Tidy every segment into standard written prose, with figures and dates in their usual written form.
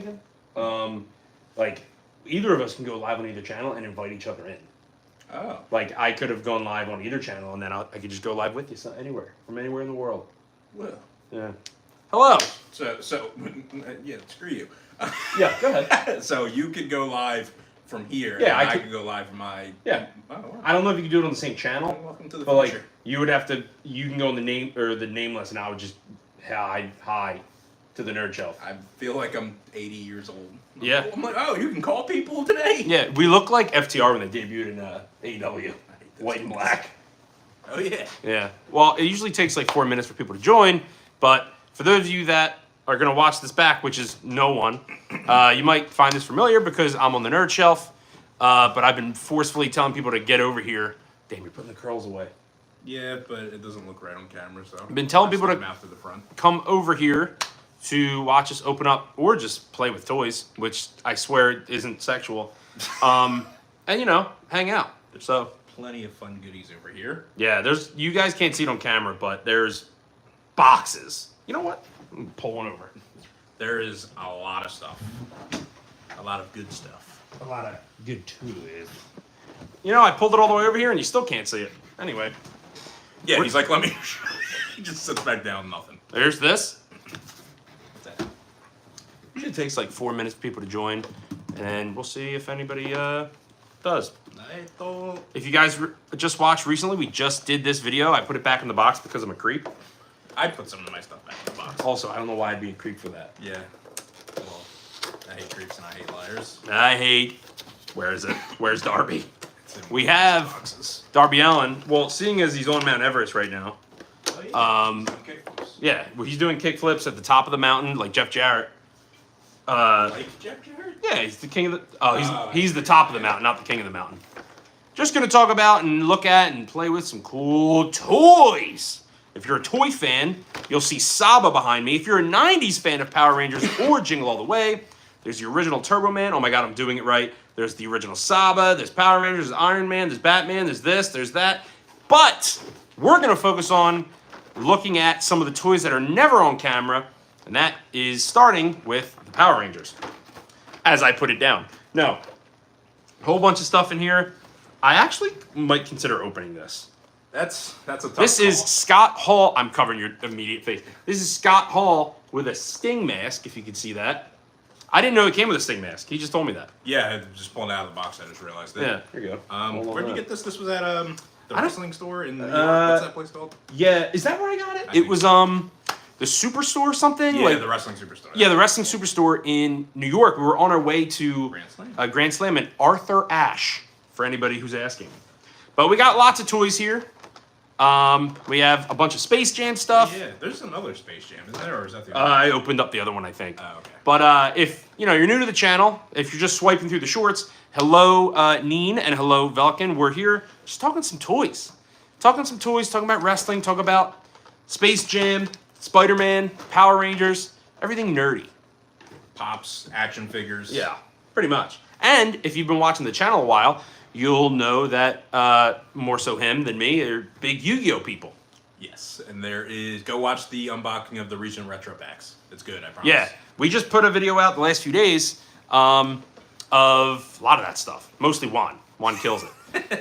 mistaken. Like either of us can go live on either channel and invite each other in. Oh. Like I could have gone live on either channel and then I could just go live with you anywhere from anywhere in the world. Well. Yeah. Hello. So yeah, screw you. Yeah, go ahead. So you could go live from here. Yeah, and I could go live from my. Yeah. Oh, wow. I don't know if you can do it on the same channel. Welcome to the but future. like you would have to. You can go on the Nameless, and I would just hi to the nerd shelf. I feel like I'm 80 years old. Yeah. I'm like, oh, you can call people today. Yeah, we look like FTR when they debuted in AEW, white and black. Oh yeah. Yeah. Well, it usually takes like 4 minutes for people to join, but for those of you that are gonna watch this back, which is no one, you might find this familiar because I'm on the nerd shelf, but I've been forcefully telling people to get over here. Damn, you're putting the curls away. Yeah, but it doesn't look right on camera, so. I've been telling people to mouth to the front. come over here to watch us open up or just play with toys, which I swear isn't sexual, and you know, hang out. So Plenty of fun goodies over here. yeah, you guys can't see it on camera, but there's boxes. You know what? I'm gonna pull one over. There is a lot of stuff. A lot of good stuff. A lot of good toys. You know, I pulled it all the way over here and you still can't see it. Anyway. Yeah, he's like, let me. He just sits back down, nothing. There's this. What's that? It takes like 4 minutes for people to join, and we'll see if anybody does. If you guys just watched recently, we just did this video. I put it back in the box because I'm a creep. I put some of my stuff back in the box. Also, I don't know why I'd be a creep for that. Yeah. Well, I hate creeps and I hate liars. I hate. Where is it? Where's Darby? It's in We have boxes. Darby Allen. Well, seeing as he's on Mount Everest right now. Oh, yeah. Okay. Yeah, well, he's doing kickflips at the top of the mountain like Jeff Jarrett. Like Jeff Jarrett? Yeah, he's the king of the. Oh, he's the top of the mountain, not the king of the mountain. Just gonna talk about and look at and play with some cool toys. If you're a toy fan, you'll see Saba behind me. If you're a '90s fan of Power Rangers or Jingle All the Way, there's the original Turbo Man. Oh my God, I'm doing it right. There's the original Saba. There's Power Rangers. There's Iron Man. There's Batman. There's this. There's that. But we're gonna focus on looking at some of the toys that are never on camera, and that is starting with the Power Rangers. As I put it down. No, a whole bunch of stuff in here. I actually might consider opening this. That's a tough This call. is Scott Hall. I'm covering your immediate face. This is Scott Hall with a Sting mask, if you can see that. I didn't know it came with a Sting mask. He just told me that. Yeah, I just pulled it out of the box. I just realized it. Yeah, here you go. Where'd you get this? This was at the wrestling store in New York. What's that place called? Yeah, is that where I got it? I It think was the Superstore or something? Yeah, like, the wrestling superstore. yeah, the wrestling superstore in New York. We were on our way to Grand Slam. Grand Slam and Arthur Ashe, for anybody who's asking. But we got lots of toys here. We have a bunch of Space Jam stuff. Yeah, there's another Space Jam, isn't there? Or is that the I opened up the other one, I think. Oh, okay. But if you're new to the channel, if you're just swiping through the shorts, hello Neen and hello Velkin. We're here just talking some toys. Talking about wrestling, talking about Space Jam, Spider-Man, Power Rangers, everything nerdy. Pops, action figures. Yeah, pretty much. And if you've been watching the channel a while, you'll know that more so him than me are big Yu-Gi-Oh people. Yes, and there is. Go watch the unboxing of the recent retro packs. It's good, I promise. Yeah, we just put a video out the last few days of a lot of that stuff. Mostly Juan. Juan kills it.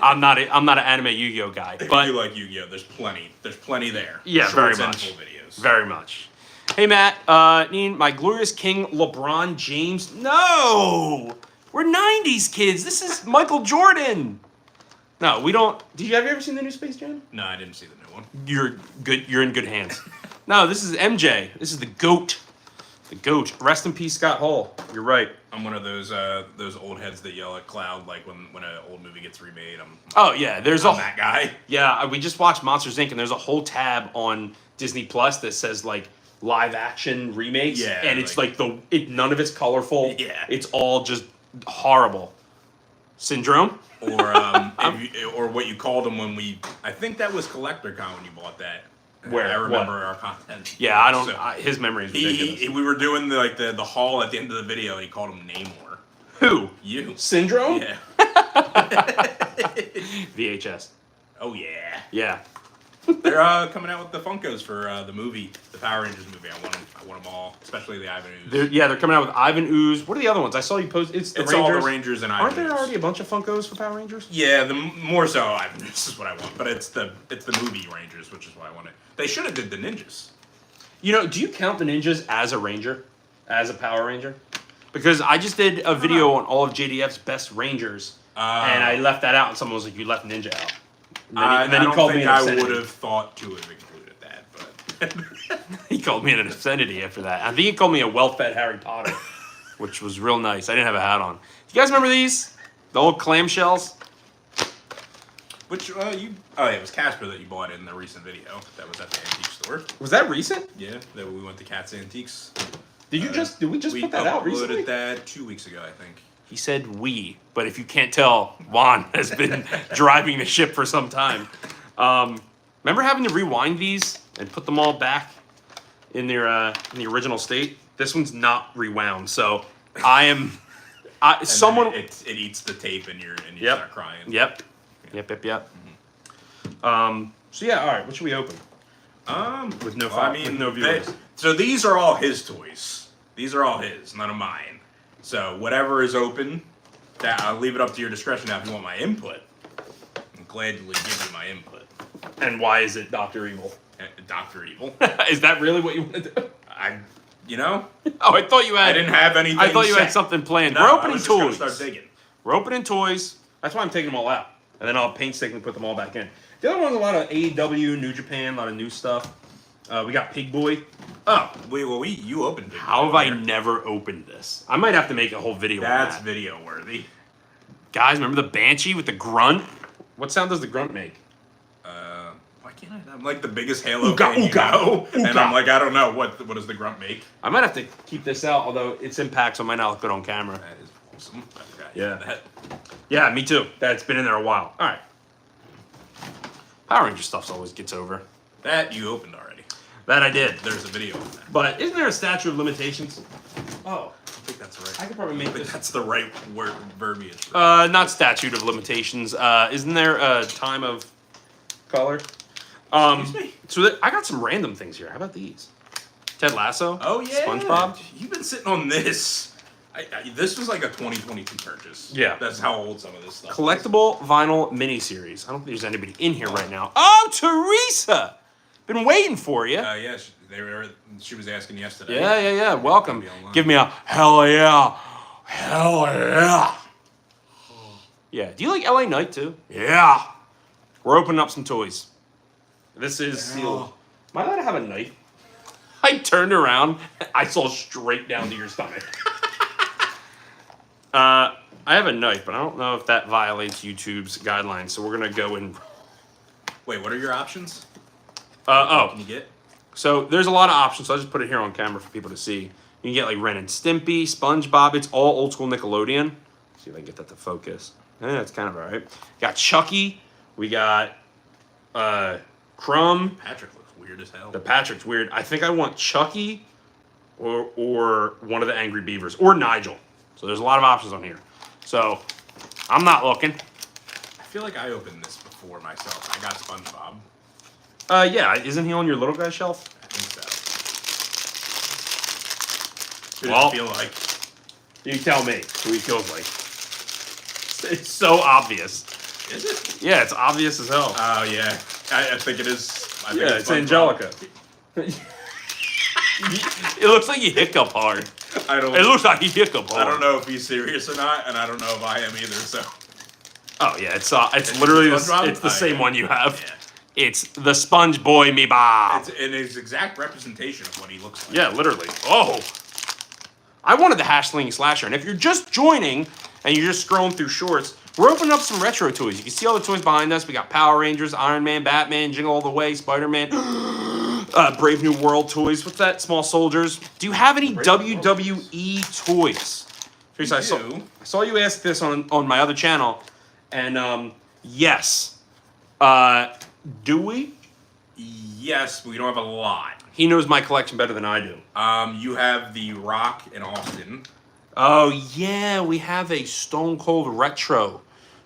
I'm not an anime Yu-Gi-Oh guy, If but you like Yu-Gi-Oh, there's plenty there. yeah, Shorts very and much. full videos. Very much. Hey Matt, Neen, my glorious king LeBron James. No, we're '90s kids. This is Michael Jordan. No, we don't. Have you ever seen the new Space Jam? No, I didn't see the new one. You're good. You're in good hands. No, this is MJ. This is the GOAT. The GOAT. Rest in peace, Scott Hall. You're right. I'm one of those old heads that yell at Cloud like when an old movie gets remade. Oh yeah, there's I'm that guy. Yeah, we just watched Monsters Inc. and there's a whole tab on Disney Plus that says like live action remakes. Yeah, and it's like none of it's colorful. Yeah. It's all just horrible. Syndrome. Or what you called them when I think that was CollectorCon when you bought that. Where? I remember What? our content. Yeah, I don't. So, His memory is ridiculous. we were doing the haul at the end of the video, and he called him Namor. Who? You. Syndrome. Yeah. VHS. Oh yeah. Yeah. They're coming out with the Funkos for the movie, the Power Rangers movie. I want them all, especially the Ivan Ooze. They're coming out with Ivan Ooze. What are the other ones? I saw you post. It's Rangers. All the Rangers and Ivan Aren't there Ooze. already a bunch of Funkos for Power Rangers? Yeah, more so Ivan Ooze is what I want, but it's the movie Rangers, which is what I wanted. They should have did the ninjas. You know, do you count the ninjas as a Ranger, as a Power Ranger? Because I just did a video on all of JDF's best Rangers, and I left that out, and someone was like, "You left Ninja out." And then he called me an obscenity. I would have thought to have included that, but he called me an obscenity after that. I think he called me a well-fed Harry Potter, which was real nice. I didn't have a hat on. Do you guys remember these? The old clamshells? Which it was Casper that you bought in the recent video that was at the antique store. Was that recent? Yeah, that we went to Cat's Antiques. Did we just put that out recently? We uploaded that 2 weeks ago, I think. He said we, but if you can't tell, Juan has been driving the ship for some time. Remember having to rewind these and put them all back in the original state? This one's not rewound, so someone it eats the tape and you yep. start crying. Yep. So yeah, all right. What should we open? With no with no viewers. So these are all his toys. These are all his, none of mine. So whatever is open, that I'll leave it up to your discretion. Now, if you want my input, I'll gladly give you my input. And why is it Dr. Evil? Dr. Evil. Is that really what you want to do? Oh, I thought you had. I didn't have anything. I thought you had something planned. No, We're opening I was just toys. Gonna start digging. We're opening toys. That's why I'm taking them all out, and then I'll painstakingly put them all back in. The other one's a lot of AEW, New Japan, a lot of new stuff. We got Pig Boy. Oh, you opened it. How have I never opened this? I might have to make a whole video on that. That's video worthy. Guys, remember the Banshee with the grunt? What sound does the grunt make? Why can't I? I'm like the biggest Halo fan you know, and I'm like, I don't know what does the grunt make. I might have to keep this out, although it's impact, so it might not look good on camera. That is awesome. I forgot Yeah. Yeah, me too. That's been in there a while. All right. Power Ranger stuff always gets over. That you opened already. That I did. There's a video on that. But isn't there a statute of limitations? Oh. I think that's right. I could probably make this. That's the right word verbiage. Not statute of limitations. Isn't there a time of color? Excuse me? So I got some random things here. How about these? Ted Lasso. Oh yeah. SpongeBob. You've been sitting on this. This was like a 2022 purchase. Yeah. That's how old some of this stuff is. Collectible vinyl miniseries. I don't think there's anybody in here right now. Oh, Teresa! Been waiting for you. Yeah, she was asking yesterday. Yeah. Welcome. Give me a hell yeah. Hell yeah. Yeah. Do you like LA Knight too? Yeah. We're opening up some toys. This is sealed. Am I allowed to have a knife? I turned around. I saw straight down to your stomach. I have a knife, but I don't know if that violates YouTube's guidelines, so we're going to go and... Wait, what are your options? What can you get? So there's a lot of options, so I'll just put it here on camera for people to see. You can get like Ren and Stimpy, SpongeBob. It's all old school Nickelodeon. See if I can get that to focus. That's kind of all right. Got Chucky. We got Crumb. Patrick looks weird as hell. The Patrick's weird. I think I want Chucky or one of the Angry Beavers or Nigel. So there's a lot of options on here. So I'm not looking. I feel like I opened this before myself. I got SpongeBob. Yeah. Isn't he on your little guy shelf? I think so. Who does it feel like? You tell me who he feels like. It's so obvious. Is it? Yeah, it's obvious as hell. Oh, yeah. I think it is. I think it's Angelica. It looks like he hiccup hard. It looks like he hiccup hard. I don't know if he's serious or not, and I don't know if I am either, so. Oh, yeah, it's literally it's the same one you have. Yeah. It's the Sponge Boy Me Bob. It's an exact representation of what he looks like. Yeah, literally. Oh. I wanted the Hashling Slasher, and if you're just joining and you're just scrolling through shorts, we're opening up some retro toys. You can see all the toys behind us. We got Power Rangers, Iron Man, Batman, Jingle All the Way, Spider-Man, Brave New World toys. What's that? Small Soldiers. Do you have any WWE toys? Seriously, I saw you ask this on my other channel, and yes. Do we? Yes, but we don't have a lot. He knows my collection better than I do. You have the Rock in Austin. Oh, yeah, we have a Stone Cold Retro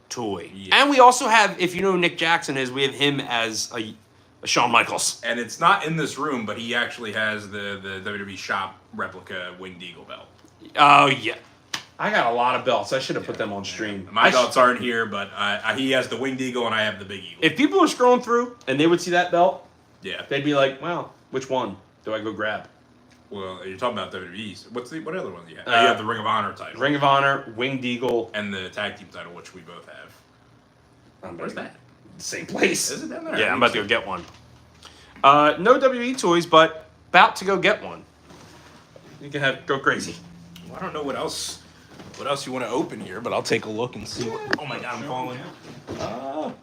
toy. Yeah. And we also have, if you know who Nick Jackson is, we have him as Shawn Michaels. And it's not in this room, but he actually has the WWE shop replica Winged Eagle belt. Oh, yeah. I got a lot of belts. I should have put them on stream. My belts aren't here, but he has the Winged Eagle and I have the Big Eagle. If people are scrolling through and they would see that belt, yeah, they'd be like, "Wow, which one do I go grab?" Well, you're talking about WWE's. What other ones do you have? You have the Ring of Honor title. Ring of Honor, Winged Eagle, and the tag team title, which we both have. Where's that? Same place. Is it down there? Yeah, I'm about to go get one. No WWE toys, but about to go get one. You can go crazy. Well, I don't know what else you want to open here, but I'll take a look and see. Oh my God, I'm falling.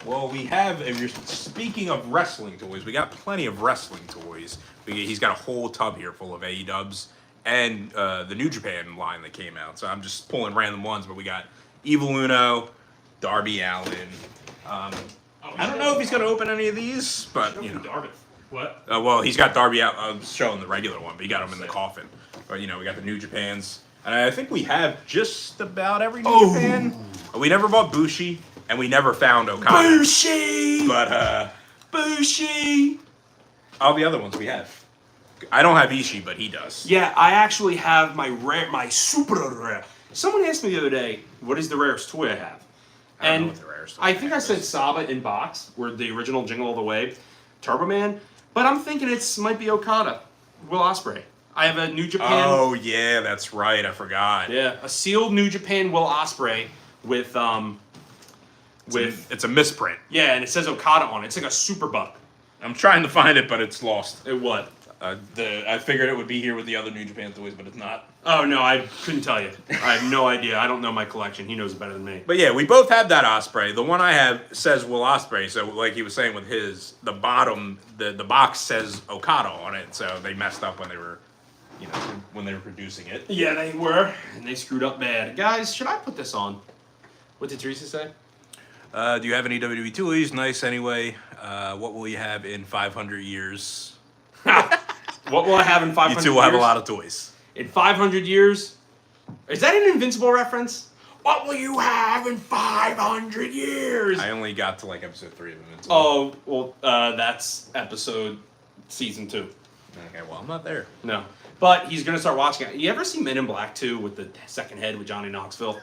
Well, we have. If you're speaking of wrestling toys, we got plenty of wrestling toys. He's got a whole tub here full of AE dubs and the New Japan line that came out. So I'm just pulling random ones, but we got Evil Uno, Darby Allin. I don't know if he's gonna open any of these, but you know. Darby. What? Well, he's got Darby out. I'm showing the regular one, but he got him in the coffin. But we got the New Japans, and I think we have just about every New Japan. We never bought Bushi, and we never found Okada. Bushi. But Bushi. all the other ones we have. I don't have Ishii, but he does. Yeah, I actually have my super rare. Someone asked me the other day, "What is the rarest toy I have?" I don't know what the rarest toy I think I said is. Saba in box, where the original Jingle All the Way, Turbo Man. But I'm thinking might be Okada, Will Ospreay. I have a New Japan. Oh yeah, that's right. I forgot. Yeah, a sealed New Japan Will Ospreay with It's a misprint. yeah, and it says Okada on it. It's like a super buck. I'm trying to find it, but it's lost. It what? I figured it would be here with the other New Japan toys, but it's not. Oh no, I couldn't tell you. I have no idea. I don't know my collection. He knows it better than me. But yeah, we both have that Osprey. The one I have says Will Osprey, so like he was saying with his, the bottom, the box says Okada on it, so they messed up when they were, when they were producing it. Yeah, they were, and they screwed up bad. Guys, should I put this on? What did Teresa say? Do you have any WWE toys? Nice anyway. What will you have in 500 years? What will I have in 500 years? You two will have a lot of toys. In 500 years? Is that an Invincible reference? What will you have in 500 years? I only got to like episode 3 of Invincible. Oh, well, that's season 2. Okay, well, I'm not there. No. But he's going to start watching it. You ever see Men in Black 2 with the second head with Johnny Knoxville?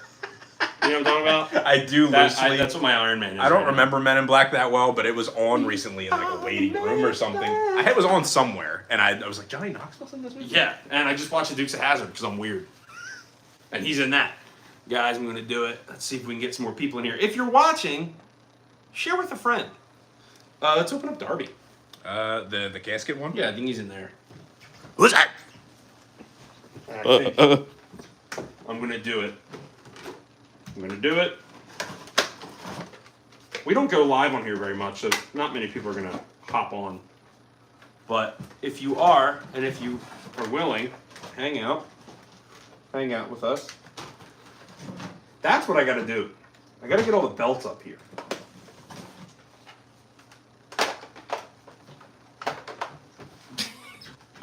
You know what I'm talking about? I do loosely. That's what my Iron Man is. I don't remember Men in Black that well, but it was on recently in like a waiting room or something. It was on somewhere, and I was like, Johnny Knoxville's in this movie? Yeah, and I just watched the Dukes of Hazzard because I'm weird. And he's in that. Guys, I'm going to do it. Let's see if we can get some more people in here. If you're watching, share with a friend. Let's open up Darby. The casket one? Yeah, I think he's in there. Who's that? I'm going to do it. I'm going to do it. We don't go live on here very much, so not many people are going to hop on. But if you are, and if you are willing, hang out with us. That's what I got to do. I got to get all the belts up here.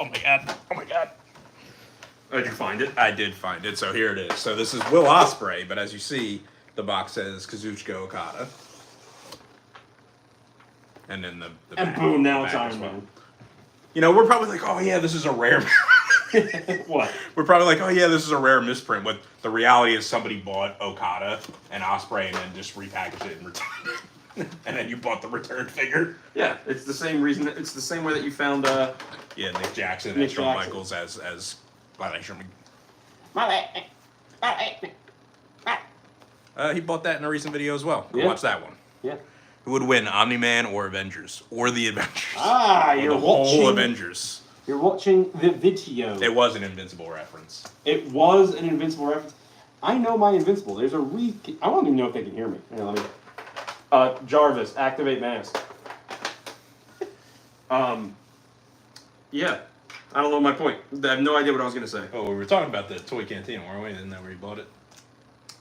Oh my god. Oh my god. Oh, did you find it? I did find it, so here it is. So this is Will Ospreay, but as you see, the box says Kazuchika Okada. And then the And back, boom, now the it's back as Iron well. Man. We're probably like, oh yeah, this is a rare. What? We're probably like, oh yeah, this is a rare misprint. But the reality is somebody bought Okada and Ospreay and then just repackaged it and returned it. And then you bought the returned figure. Yeah, it's the same reason. It's the same way that you found. Yeah, Nick Jackson Nick and Shawn Jackson. Michaels as Sherman. He bought that in a recent video as well. Go Yeah. watch that one. Yeah. Who would win, Omni-Man or Avengers? Or the Avengers? Ah, Or you're the whole watching. Avengers. You're watching the video. It was an Invincible reference. It was an Invincible reference. I know my Invincible. There's a I don't even know if they can hear me. Here, let me. Jarvis, activate mask. Yeah. I don't know my point. I have no idea what I was gonna say. Oh, we were talking about the toy canteen, weren't we? Isn't that where you bought it?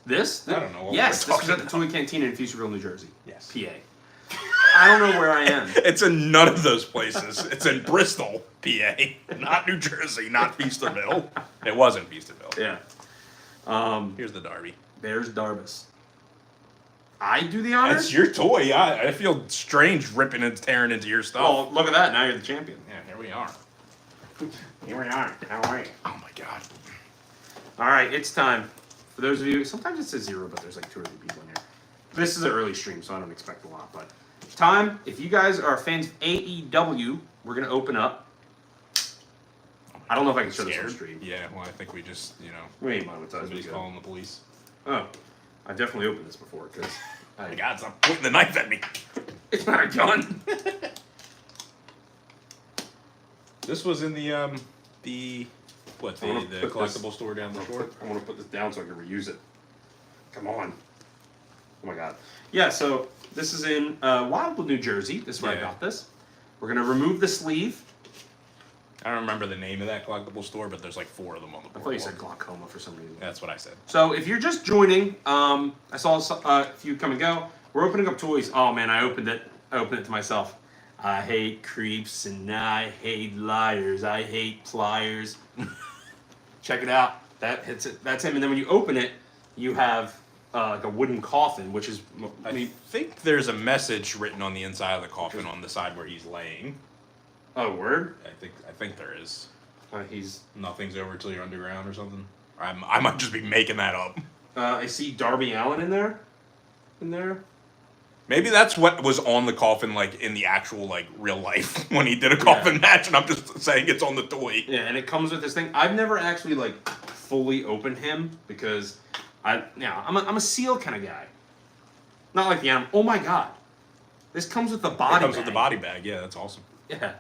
This? I don't know what Yes, we're this was at the talking Toy Cantina in Futureville, New Jersey. Yes. PA. I don't know where I am. It's in none of those places. It's in Bristol, PA, not New Jersey, not Feasterville. It was in Feasterville. Yeah. Here's the Darby. There's Darvis. I do the honors? It's your toy. I feel strange ripping and tearing into your stuff. Oh, look at that. Now you're the champion. Yeah, here we are. Here we are. All right. Oh my god. All right, it's time. For those of you, sometimes it says 0, but there's like 2 or 3 people in here. This is an early stream, so I don't expect a lot. But time, if you guys are fans of AEW, we're going to open up. I don't know if I can show this on stream. Yeah, well, I think we just, you know, We ain't monetized. somebody's calling the police. Oh, I've definitely opened this before because Oh my god, stop pointing the knife at me. it's not a gun. This was in the what, the put collectible this- store down the shore? I want to put this down so I can reuse it. Come on. Oh my god. Yeah, so this is in Wildwood, New Jersey. This is where I Yeah. got this. We're going to remove the sleeve. I don't remember the name of that collectible store, but there's like 4 of them on the I board. thought you said glaucoma for some reason. That's what I said. So if you're just joining, I saw a few come and go. We're opening up toys. Oh man, I opened it. I opened it to myself. I hate creeps and I hate liars. I hate pliers. Check it out. That hits it. That's him. And then when you open it, you have like a wooden coffin, which is. I think there's a message written on the inside of the coffin on the side where he's laying. Oh, word. I think there is. He's. Nothing's over till you're underground or something. I might just be making that up. I see Darby Allin in there. In there. Maybe that's what was on the coffin, like in the actual like real life when he did a coffin match, and I'm just saying it's on the toy. Yeah, and it comes with this thing. I've never actually like fully opened him because I'm a seal kind of guy. Not like the animal. Oh my god, this comes with the body. It comes bag. with the body bag. Yeah, that's awesome. Yeah.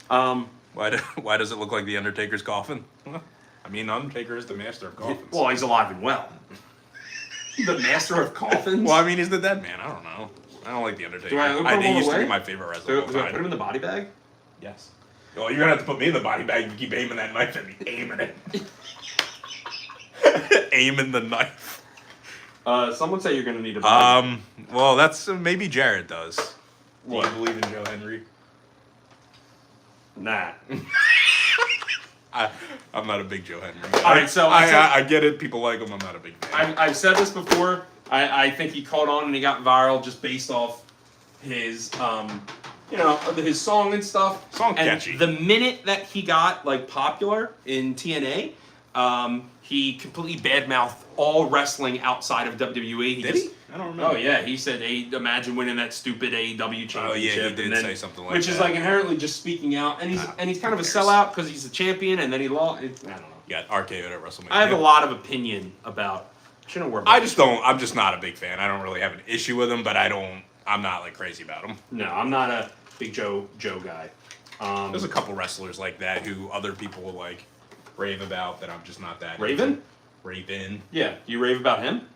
Why does it look like the Undertaker's coffin? I mean, Undertaker is the master of coffins. Well, he's alive and well. The master of coffins. Well, I mean, he's the dead man. I don't know. I don't like the Undertaker. Do I open him He all used the to way? be my favorite wrestler. Do I put him in the body bag? Yes. Well, you're gonna have to put me in the body bag. You keep aiming that knife at me. Aiming it. Aiming the knife. Someone say you're gonna need a body. Well, that's maybe Jared does. What? Do you believe in Joe Henry? Nah. I'm not a big Joe Henry. All right, so I get it. People like him. I'm not a big fan. I've said this before. I think he caught on and he got viral just based off his his song and stuff. Song and catchy. The minute that he got like popular in TNA, he completely badmouthed all wrestling outside of WWE. Did he? I don't remember. Oh yeah, he said, imagine winning that stupid AEW championship. Oh yeah, he did and then, say something like which that. is like inherently just speaking out, and he's kind of a cares? sellout because he's a champion, and then he lost. I don't know. You got RKO'd at WrestleMania. I have a lot of opinion about. Shouldn't worry about I just don't. I'm just not a big fan. I don't really have an issue with him, but I'm not like crazy about him. No, I'm not a big Joe guy. There's a couple wrestlers like that who other people will like rave about that I'm just not that. Raven? into. Raven. Yeah, you rave about him?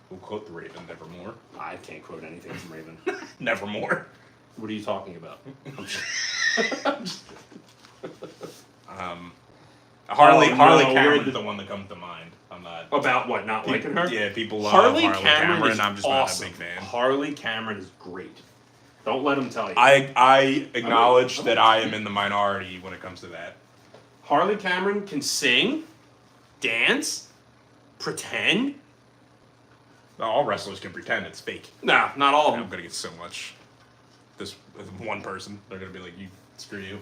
We'll quote the Raven, Nevermore. I can't quote anything from Raven. Nevermore. What are you talking about? Harley Oh, Harley no, Cameron's we're the one that comes to mind. I'm not. About what? Not liking her? Yeah, people love Harley Harley Cameron is I'm just awesome. not a big fan. Harley Cameron is great. Don't let him tell you. I acknowledge that I am in the minority when it comes to that. Harley Cameron can sing, dance, pretend. All wrestlers can pretend it's fake. Nah, not all of I'm them. gonna get so much. This with one person, they're gonna be like, "You screw you."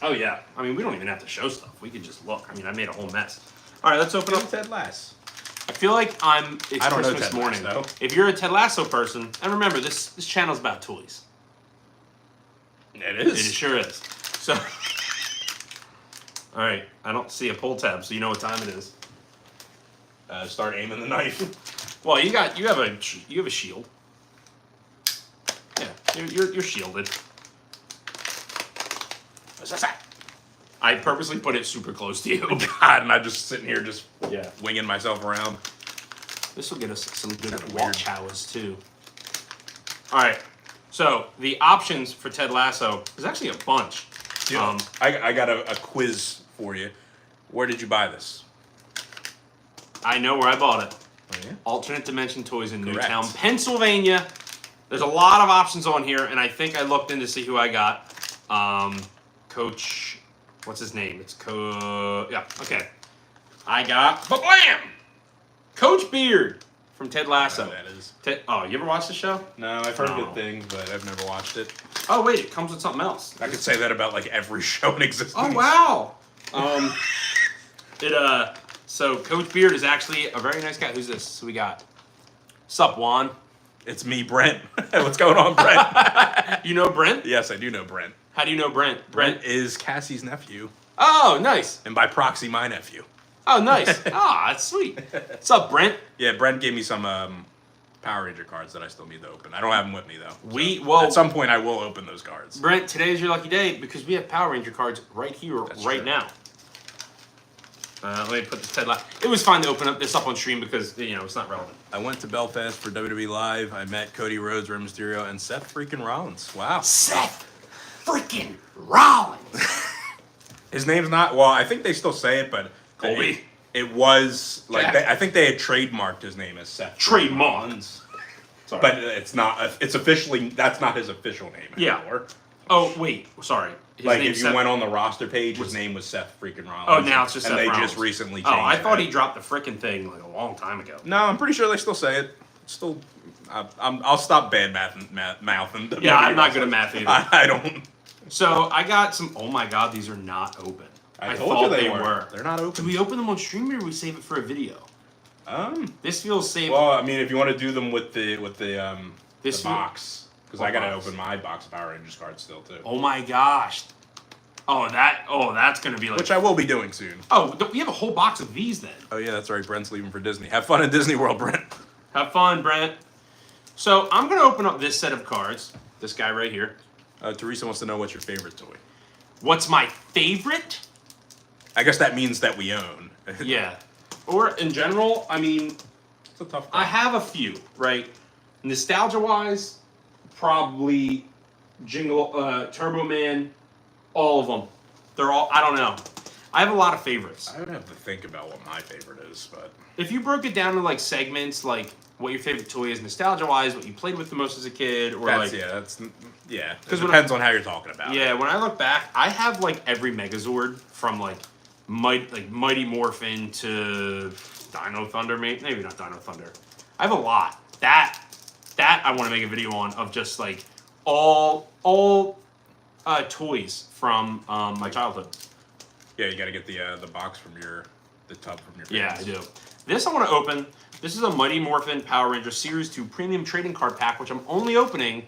Oh yeah. I mean, we don't even have to show stuff. We could just look. I mean, I made a whole mess. All right, let's open up. Ted Lasso. I feel like it's I don't know Christmas Ted morning. Lasso. If you're a Ted Lasso person, and remember, this channel's about toys. It It is. sure is. So, all right, I don't see a pull tab, so you know what time it is. Start aiming the knife. Well, you have a shield. Yeah, you're shielded. What's that? I purposely put it super close to you. God, and I'm just sitting here just Yeah. winging myself around. This will get us some good Kinda watch hours too. All right, so the options for Ted Lasso is actually a bunch. Yeah. I got a quiz for you. Where did you buy this? I know where I bought it. Oh, yeah? Alternate Dimension Toys in Correct. Newtown, Pennsylvania. There's a lot of options on here, and I think I looked in to see who I got. Coach, what's his name? Yeah, okay. I got, blam! Coach Beard from Ted I Lasso. don't know who that is. Oh, you ever watched the show? No, I've heard No. good things, but I've never watched it. Oh wait, it comes with something else. I could say that about like every show in existence. Oh wow. So Coach Beard is actually a very nice guy. Who's this? Who we got? Sup, Juan? It's me, Brent. What's going on, Brent? You know Brent? Yes, I do know Brent. How do you know Brent? Brent is Cassie's nephew, Oh, nice. and by proxy, my nephew. Oh, nice. That's sweet. What's up, Brent? Yeah, Brent gave me some Power Ranger cards that I still need to open. I don't have them with me though. Well, at some point I will open those cards. Brent, today is your lucky day because we have Power Ranger cards right here, That's right true. now. Let me put this Ted Lasso. It was fine to open up this up on stream because it's not relevant. I went to Belfast for WWE Live. I met Cody Rhodes, Rey Mysterio, and Seth freaking Rollins. Wow. Seth freaking Rollins. His name's not. Well, I think they still say it, but Colby. It was like Jack. I think they had trademarked his name as Seth. Trademark. Rollins. Sorry. But it's not. It's officially. That's not his official name Yeah. anymore. Oh wait, sorry. His Like name's if you Seth- went on the roster page, his name was Seth freaking Rollins. Oh, now it's just and Seth they Rollins. just recently Oh, changed. I thought that. he dropped the frickin' thing like a long time ago. No, I'm pretty sure they still say it. Still, I'll stop bad mouthing. Yeah, I'm not good at math either. I don't. So I got some. Oh my god, these are not open. I told thought you they were. They're not Do open. we open them on stream or do we save it for a video? This feels safe. Well, I mean, if you want to do them with the This box, because What I gotta box? open my box of Power Rangers cards still too. Oh my gosh. That's gonna be like. Which I will be doing soon. Oh, we have a whole box of these then. Oh yeah, that's right. Brent's leaving for Disney. Have fun in Disney World, Brent. Have fun, Brent. So I'm gonna open up this set of cards. This guy right here. Teresa wants to know what's your favorite toy. What's my favorite? I guess that means that we own. Yeah. Or in general, I mean, It's a tough I one. have a few, right? Nostalgia-wise, probably Turbo Man, all of them. They're all, I don't know. I have a lot of favorites. I would have to think about what my favorite is, but If you broke it down to like segments, like what your favorite toy is nostalgia-wise, what you played with the most as a kid, or that's like... yeah. It 'Cause when depends on how you're talking about. Yeah, it. when I look back, I have like every Megazord from like Mighty Morphin to Dino Thunder, maybe not Dino Thunder. I have a lot. That I want to make a video on of just like all toys from my childhood. Yeah, you got to get the box from the tub from your. Yeah, I parents. do. This I want to open. This is a Mighty Morphin Power Ranger Series 2 Premium Trading Card Pack, which I'm only opening.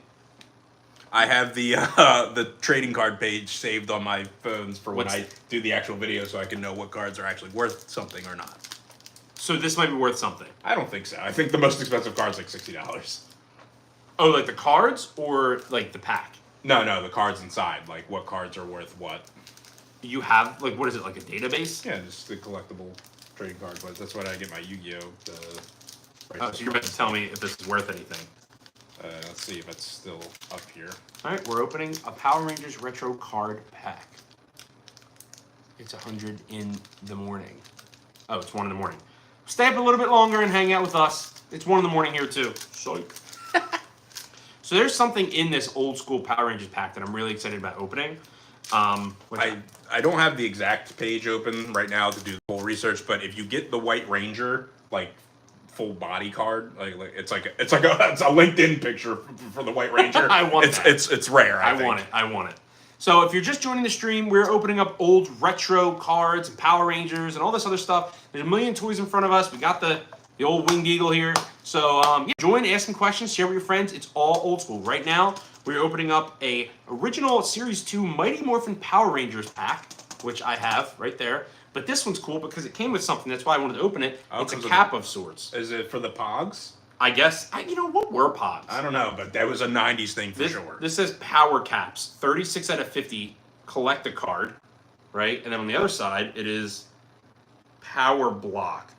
I have the trading card page saved on my phones for when What's- I do the actual video, so I can know what cards are actually worth something or not. So this might be worth something. I don't think so. I think the most expensive card's like $60. Oh, like the cards or like the pack? No, the cards inside. Like what cards are worth what. You have like what is it, like a database? Yeah, just the collectible trading card. But that's what I get my Yu-Gi-Oh. Oh, so you're about to tell me if this is worth anything. Let's see if it's still up here. All right, we're opening a Power Rangers retro card pack. It's 100 in the morning. Oh, it's 1 in the morning. Stay up a little bit longer and hang out with us. It's 1 in the morning here too. Psych. So there's something in this old school Power Rangers pack that I'm really excited about opening. I don't have the exact page open right now to do the full research, but if you get the White Ranger like full body card, like it's a LinkedIn picture for the White Ranger. I want that. It's rare. I think. I want it. So if you're just joining the stream, we're opening up old retro cards and Power Rangers and all this other stuff. There's a million toys in front of us. We got the old Winged Eagle here. So yeah, join, ask some questions, share with your friends. It's all old school. Right now, we're opening up a original Series 2 Mighty Morphin Power Rangers pack, which I have right there. But this one's cool because it came with something. That's why I wanted to open it. Oh, It's a comes with cap of sorts. Is it for the Pogs? I guess. What were pods? I don't know, but that was a '90s thing for sure. This says Power Caps, 36 out of 50. Collect a card, right? And then on the other side, it is Power Block.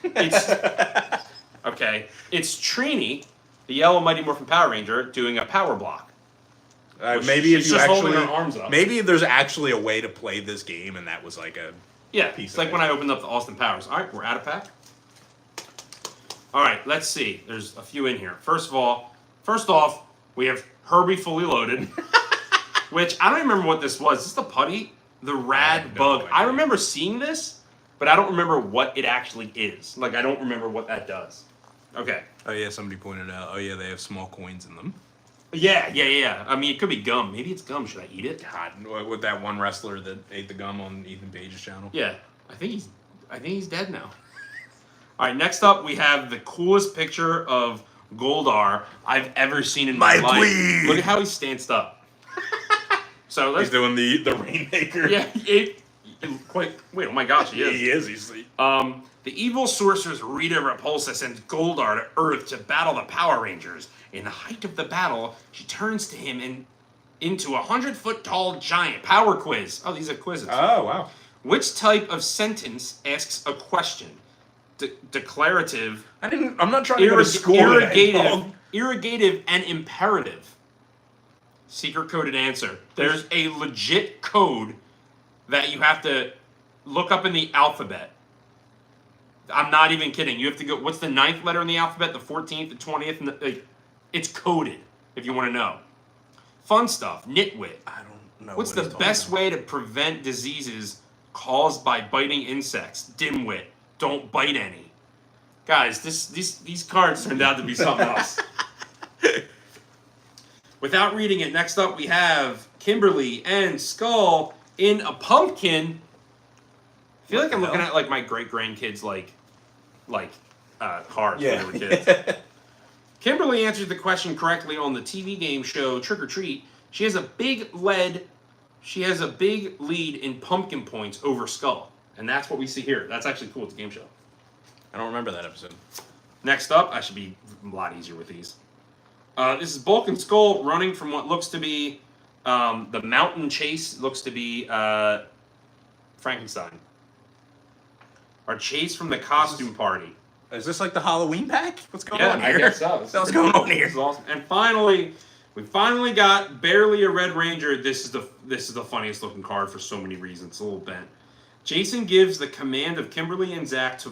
It's okay. It's Trini, the yellow Mighty Morphin Power Ranger, doing a Power Block. Maybe if she's you just holding actually, her arms up. maybe there's actually a way to play this game, and that was like a Yeah, piece it's of like it. when I opened up the Austin Powers. All right, we're out of pack. All right, let's see. There's a few in here. First off, we have Herbie Fully Loaded, which I don't remember what this was. Is this the putty? The rad have no bug. idea. I remember seeing this, but I don't remember what it actually is. Like, I don't remember what that does. Okay. Oh yeah, somebody pointed out. Oh yeah, they have small coins in them. Yeah. I mean, it could be gum. Maybe it's gum. Should I eat it? God, with that one wrestler that ate the gum on Ethan Page's channel. Yeah. I think he's dead now. All right. Next up, we have the coolest picture of Goldar I've ever seen in my life. queen! Look at how he stands up. So let's He's doing the Rainmaker. Yeah. Wait. Oh my gosh, he is. He is. He's The evil sorceress Rita Repulsa sends Goldar to Earth to battle the Power Rangers. In the height of the battle, she turns to him into a 100-foot tall giant. Power quiz. Oh, these are quizzes. Oh wow. Which type of sentence asks a question? Declarative, I'm not trying to go to school today, dog. irrigative, and imperative. Secret coded answer. There's a legit code that you have to look up in the alphabet. I'm not even kidding. You have to go. What's the 9th letter in the alphabet? The 14th, the 20th, and it's coded. If you want to know. Fun stuff. Nitwit. I don't know. What's the best way to prevent diseases caused by biting insects? Dimwit. Don't bite any. Guys, these cards turned out to be something else. Without reading it, next up we have Kimberly and Skull in a pumpkin. I feel like I'm looking at like my great grandkids cards when they were kids. Kimberly answered the question correctly on the TV game show Trick or Treat. She has a big lead in pumpkin points over Skull. And that's what we see here. That's actually cool. It's a game show. I don't remember that episode. Next up, I should be a lot easier with these. This is Bulk and Skull running from what looks to be the mountain chase. Looks to be Frankenstein. Our chase from the costume party. Is this like the Halloween pack? What's going Yeah, on here? I guess so. What's going on here? This is awesome. And finally, we finally got barely a Red Ranger. This is the funniest looking card for so many reasons. It's a little bent. Jason gives the command of Kimberly and Zach to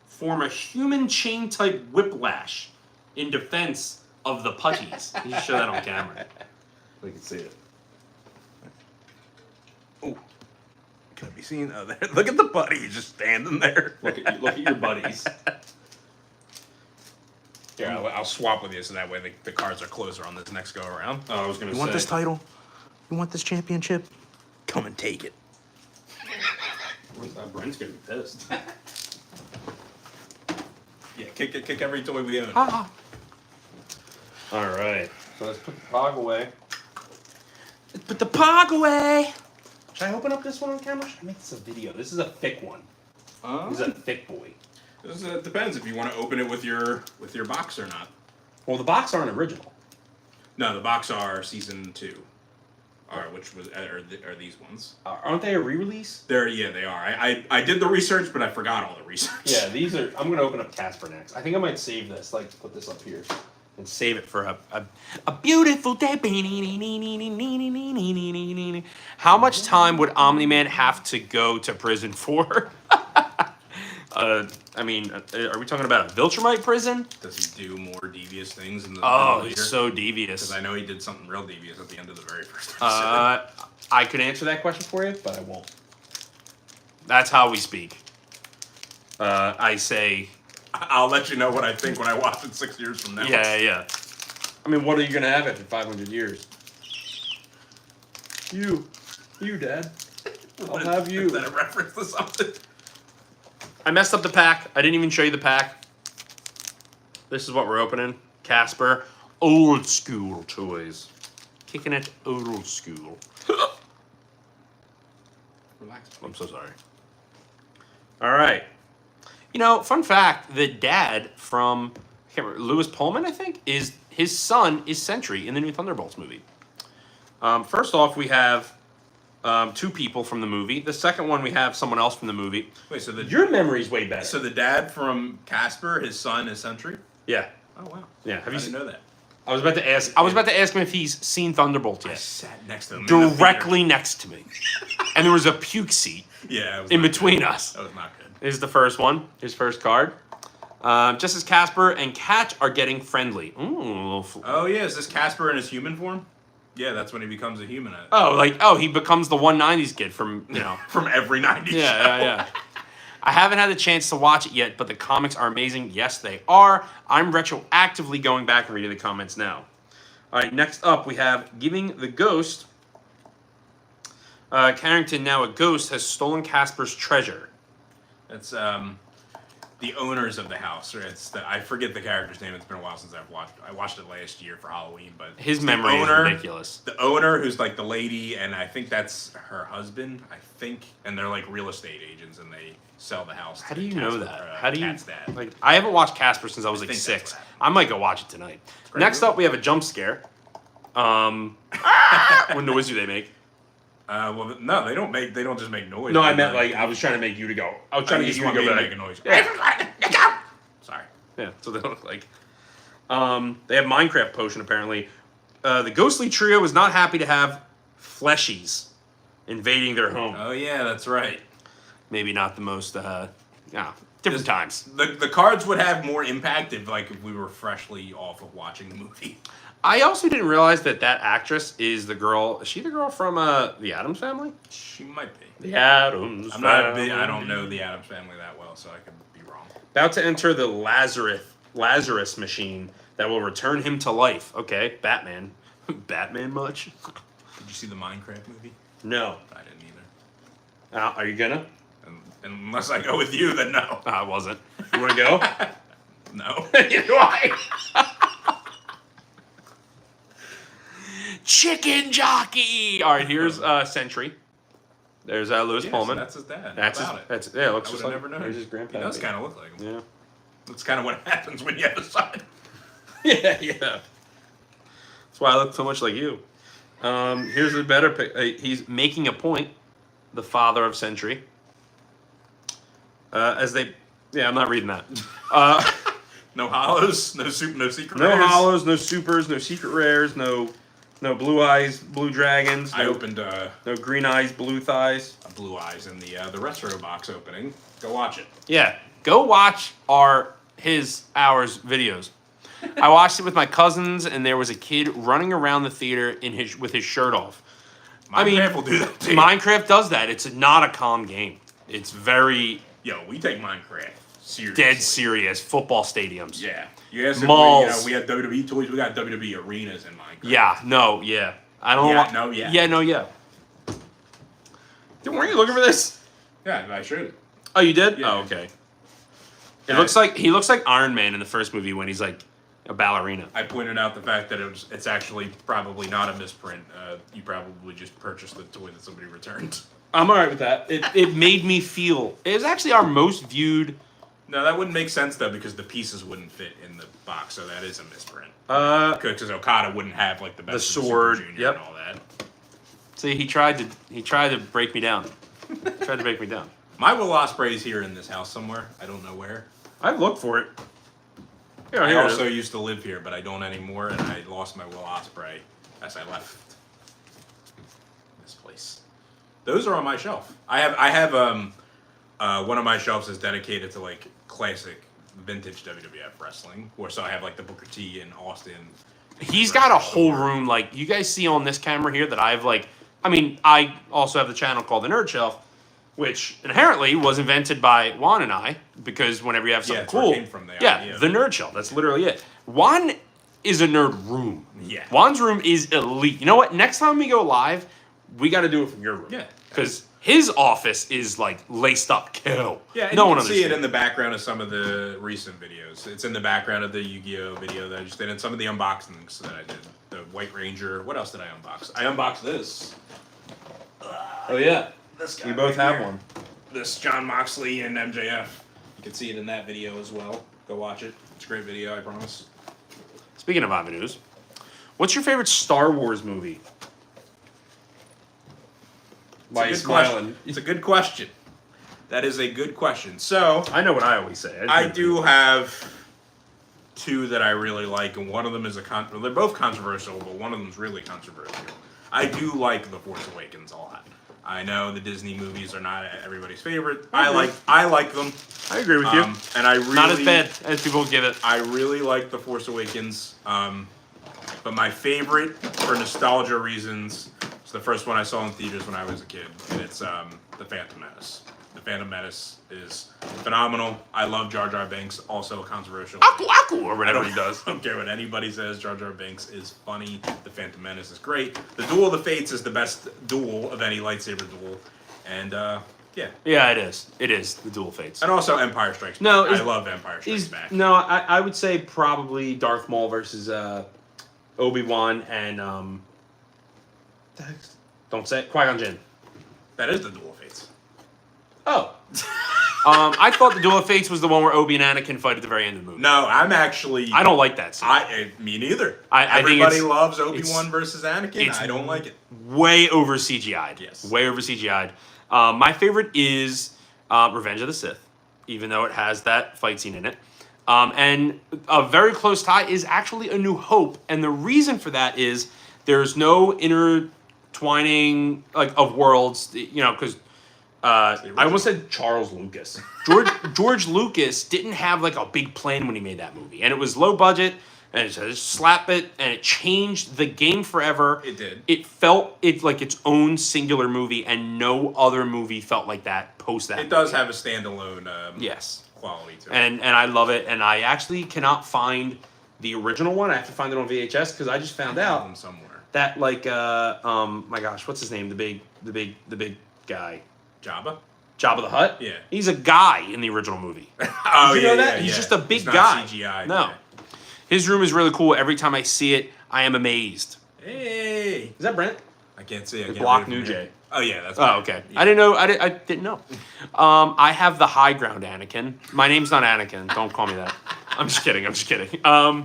form a human chain type whiplash in defense of the putties. You should show that on camera. We can see it. Oh, can it be seen? Oh, there. Look at the buddy. He's just standing there. Look at your buddies. Here, I'll swap with you so that way the cards are closer on this next go around. Oh, I was gonna say. You want this title? You want this championship? Come and take it. Brent's gonna be pissed. Yeah, kick every toy we own. All right. So let's put the pog away. Let's put the pog away. Should I open up this one on camera? Should I make this a video? This is a thick one. This is a thick boy. It depends if you want to open it with your box or not. Well, the box aren't original. No, the box are season 2. Which are these ones? Aren't they a re-release? They are. I did the research, but I forgot all the research. Yeah, these are. I'm gonna open up Casper next. I think I might save this. Like, put this up here and save it for a beautiful day. How much time would Omni-Man have to go to prison for? I mean, are we talking about a Viltrumite prison? Does he do more devious things in the He's so devious. Because I know he did something real devious at the end of the very first episode. I could answer that question for you, but I won't. That's how we speak. I say... I'll let you know what I think when I watch it 6 years from now. Yeah. I mean, what are you going to have after 500 years? You, Dad. I'll have you. Is that a reference to something? I messed up the pack. I didn't even show you the pack. This is what we're opening. Casper. Old school toys. Kicking it old school. Relax. I'm so sorry. All right. You know, fun fact, the dad from Lewis Pullman, I think, is his son is Sentry in the new Thunderbolts movie. First off, we have 2 people from the movie. The second one, we have someone else from the movie. Wait, so your memory's way better. So the dad from Casper, his son is Sentry? Yeah. Oh wow. Yeah. I didn't know that. I was about to ask him if he's seen Thunderbolts yet. I sat next to him. Directly next to me. And there was a puke seat in between us. That was not good. This is the first one. His first card. Just as Casper and Cat are getting friendly. Ooh, oh yeah, is this Casper in his human form? Yeah, that's when he becomes a human. He becomes the 190s kid from, from every 90s show. Yeah. I haven't had the chance to watch it yet, but the comics are amazing. Yes, they are. I'm retroactively going back and reading the comments now. All right, next up we have Giving the Ghost. Carrington, now a ghost, has stolen Casper's treasure. That's the owners of the house. Or I forget the character's name. It's been a while since I've watched. I watched it last year for Halloween, but his memory is ridiculous. The owner, who's like the lady, and I think that's her husband. I think, and they're like real estate agents, and they sell the house. How do you know that? How do you? Dad. Like, I haven't watched Casper since I was like 6. I might go watch it tonight. Next up, we have a jump scare. What noise do they make? Well, no, they don't make. They don't just make noise. No, I meant like I was trying to make you to go. I was trying to get you to go make a noise. Yeah. Sorry. Yeah, so they look like. They have Minecraft potion apparently. The ghostly trio is not happy to have fleshies invading their home. Oh yeah, that's right. Maybe not the most. Different times. The cards would have more impact if we were freshly off of watching the movie. I also didn't realize that actress is the girl. Is she the girl from the Addams Family? She might be. The Addams. I'm not big. I don't know the Addams Family that well, so I could be wrong. About to enter the Lazarus machine that will return him to life. Okay, Batman. Batman much? Did you see the Minecraft movie? No. I didn't either. Are you gonna? Unless I go with you, then no. I wasn't. You want to go? No. Why? Chicken jockey. All right, here's Sentry. There's Lewis Pullman. So that's his dad. That's How his, about it? that's yeah. It looks I just would like have never known. There's his grandpa. He does kind of look like him. Yeah. That's kind of what happens when you have a son. Yeah. That's why I look so much like you. Here's a better pic. He's making a point. The father of Sentry. I'm not reading that. No hollows, no secret rares. No hollows, no supers, no secret rares, no blue eyes, blue dragons. I opened no green eyes, blue thighs. Blue eyes in the retro box opening. Go watch it. Yeah, go watch ours videos. I watched it with my cousins, and there was a kid running around the theater with his shirt off. Minecraft will do that too. Minecraft does that. It's not a calm game. It's very we take Minecraft seriously. Dead serious. Football stadiums. Yeah. You asked malls. We had WWE toys. We got WWE arenas in Minecraft. Yeah. No. Yeah. I don't want. No. Yeah. Yeah. No. Yeah. Weren't you looking for this? Yeah, I showed it. Oh, you did? Yeah. Oh, okay. He looks like Iron Man in the first movie when he's like a ballerina. I pointed out the fact that it's actually probably not a misprint. You probably just purchased the toy that somebody returned. I'm alright with that. It made me feel. It was actually our most viewed. No, that wouldn't make sense though because the pieces wouldn't fit in the box, so that is a misprint. Because Okada wouldn't have like the best the sword, Super Junior and all that. See, he tried to break me down. Tried to break me down. My Will Ospreay is here in this house somewhere. I don't know where. I've looked for it. Yeah, I also used to live here, but I don't anymore, and I lost my Will Ospreay as I left this place. Those are on my shelf. I have one of my shelves is dedicated to like classic vintage WWF wrestling, so I have like the Booker T and Austin. He's got a whole room like you guys see on this camera here that I've like. I mean, I also have the channel called the Nerd Shelf, which inherently was invented by Juan and I because whenever you have something cool, the Nerd Shelf. That's literally it. Juan is a nerd room. Yeah, Juan's room is elite. You know what? Next time we go live, we got to do it from your room. Yeah, because his office is like laced up kill. Yeah, and no you one can see it in the background of some of the recent videos. It's in the background of the Yu-Gi-Oh video that I just did, and some of the unboxings that I did. The White Ranger. What else did I unbox? I unboxed this. Oh yeah, this guy. We both have one. This John Moxley and MJF. You can see it in that video as well. Go watch it. It's a great video, I promise. Speaking of avenues, what's your favorite Star Wars movie? Why are you smiling? It's a good question. That is a good question. So I know what I always say. I do have two that I really like, and one of them is they're both controversial, but one of them is really controversial. I do like The Force Awakens a lot. I know the Disney movies are not everybody's favorite. I like them. I agree with you. And I really not as bad as people give it. I really like The Force Awakens. But my favorite, for nostalgia reasons, is the first one I saw in theaters when I was a kid, and it's The Phantom Menace. The Phantom Menace is phenomenal. I love Jar Jar Binks, also controversial. Aku, or whatever he does. I don't care what anybody says. Jar Jar Binks is funny. The Phantom Menace is great. The Duel of the Fates is the best duel of any lightsaber duel. And, yeah. Yeah, it is. It is the Duel of Fates. And also Empire Strikes Back. No, I love Empire Strikes Back. No, I would say probably Darth Maul versus Obi-Wan and don't say it, Qui-Gon Jinn. That is the Duel of Fates. Oh. I thought the Duel of Fates was the one where Obi and Anakin fight at the very end of the movie. No, I'm actually... I don't like that scene. Me neither. I think Everybody loves Obi-Wan versus Anakin. I don't like it. Way over CGI'd. Yes. Way over CGI'd. My favorite is Revenge of the Sith, even though it has that fight scene in it. And a very close tie is actually A New Hope. And the reason for that is there's no intertwining of worlds, because I almost said Charles Lucas. George Lucas didn't have a big plan when he made that movie. And it was low budget, and it just slap it, and it changed the game forever. It did. It felt like its own singular movie, and no other movie felt like that post that. It does have a standalone yes. quality to it. And I love it, and I actually cannot find the original one. I have to find it on VHS because I just found out them somewhere. that my gosh, what's his name? The big guy. Jabba the Hutt? Yeah. He's a guy in the original movie. Oh, Did you know that? Yeah, He's yeah. just a big He's not guy. CGI. No. Yeah. His room is really cool. Every time I see it, I am amazed. Hey. Is that Brent? I can't see. I can't Block read it New from Jay. here. Oh, yeah. That's Oh, okay. Yeah. I didn't know. I didn't know. I have the high ground, Anakin. My name's not Anakin. Don't call me that. I'm just kidding. I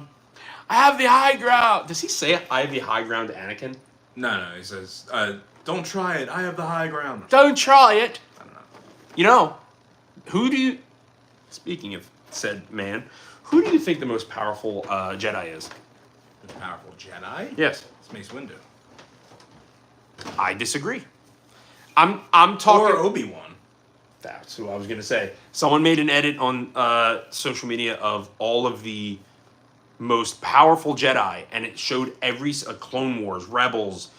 have the high ground. Does he say I have the high ground, Anakin? No. He says, don't try it. I have the high ground. Don't try it. I don't know. Who do you... Speaking of said man, who do you think the most powerful Jedi is? The powerful Jedi? Yes. It's Mace Windu. I disagree. I'm talking... Or Obi-Wan. That's who I was going to say. Someone made an edit on social media of all of the most powerful Jedi, and it showed Clone Wars, Rebels,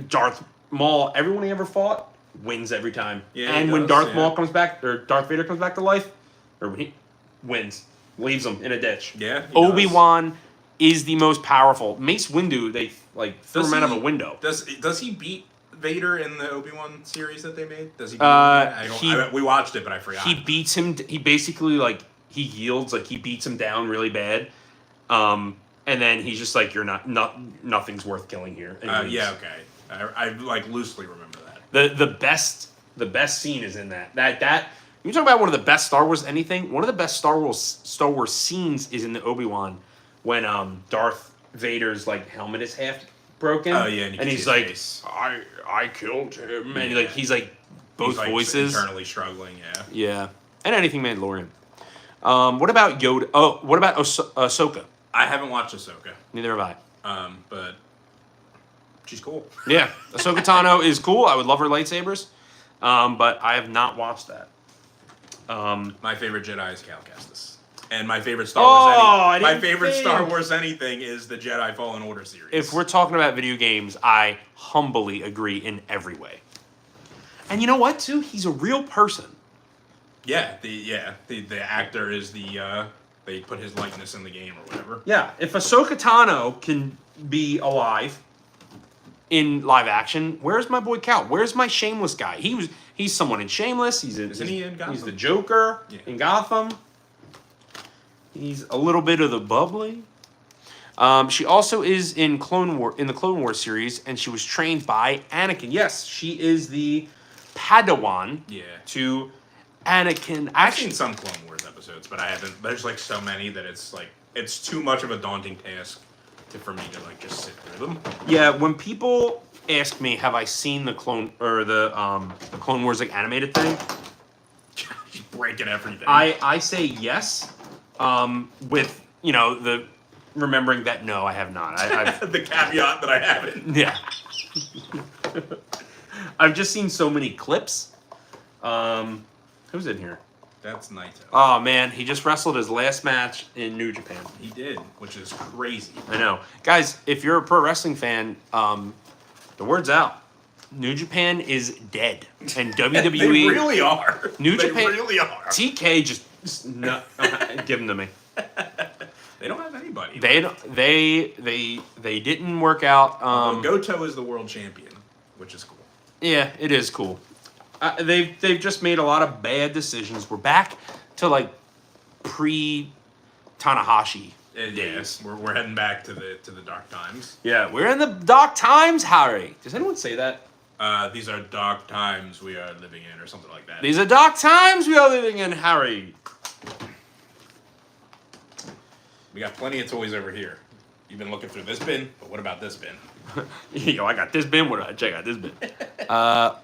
Darth Maul, everyone he ever fought wins every time. Yeah, and when Darth Maul comes back, or Darth Vader comes back to life, or when he wins, leaves him in a ditch. Yeah. Obi-Wan is the most powerful. Mace Windu, they threw him out of a window. Does he beat Vader in the Obi-Wan series that they made? Does he? We watched it, but I forgot. He beats him. He basically he yields. He beats him down really bad. And then he's just like, nothing's worth killing here. Yeah, okay. I loosely remember that. The best scene is in that you talk about one of the best Star Wars anything. One of the best Star Wars scenes is in the Obi-Wan when Darth Vader's helmet is half broken. Oh yeah, and he's like, I killed him, and he's both voices internally struggling. Yeah. Yeah, and anything Mandalorian. What about Yoda? Oh, what about Ahsoka? I haven't watched Ahsoka. Neither have I. But she's cool. Yeah, Ahsoka Tano is cool. I would love her lightsabers, but I have not watched that. My favorite Jedi is Cal Kestis, and my favorite Star Wars anything is the Jedi Fallen Order series. If we're talking about video games, I humbly agree in every way. And you know what? Too, he's a real person. Yeah, the actor is they put his likeness in the game or whatever. Yeah, if Ahsoka Tano can be alive in live action, where's my boy Cal? Where's my Shameless guy? He's someone in Shameless. Isn't he in Gotham? He's the Joker in Gotham. He's a little bit of the bubbly. She also is in the Clone Wars series, and she was trained by Anakin. Yes, she is the Padawan to Anakin. I've seen some Clone Wars episodes, but I haven't. There's so many that it's too much of a daunting task for me to just sit through them. Yeah, when people ask me, have I seen the Clone Wars animated thing? Just breaking everything. I say yes, with the remembering that no, I have not. I've the caveat that I haven't. Yeah. I've just seen so many clips. Who's in here? That's Naito. Oh man, he just wrestled his last match in New Japan. He did, which is crazy. I know, guys. If you're a pro wrestling fan, the word's out. New Japan is dead, and They WWE really are. New They Japan really are. TK just no, give them to me. They don't have anybody. They didn't work out. Goto is the world champion, which is cool. Yeah, it is cool. They've just made a lot of bad decisions. We're back to like pre Tanahashi days. Yes, we're heading back to the dark times. Yeah, we're in the dark times, Harry. Does anyone say that? These are dark times we are living in, or something like that. These are dark times we are living in, Harry. We got plenty of toys over here. You've been looking through this bin, but what about this bin? Yo, I got this bin. What do I check out this bin?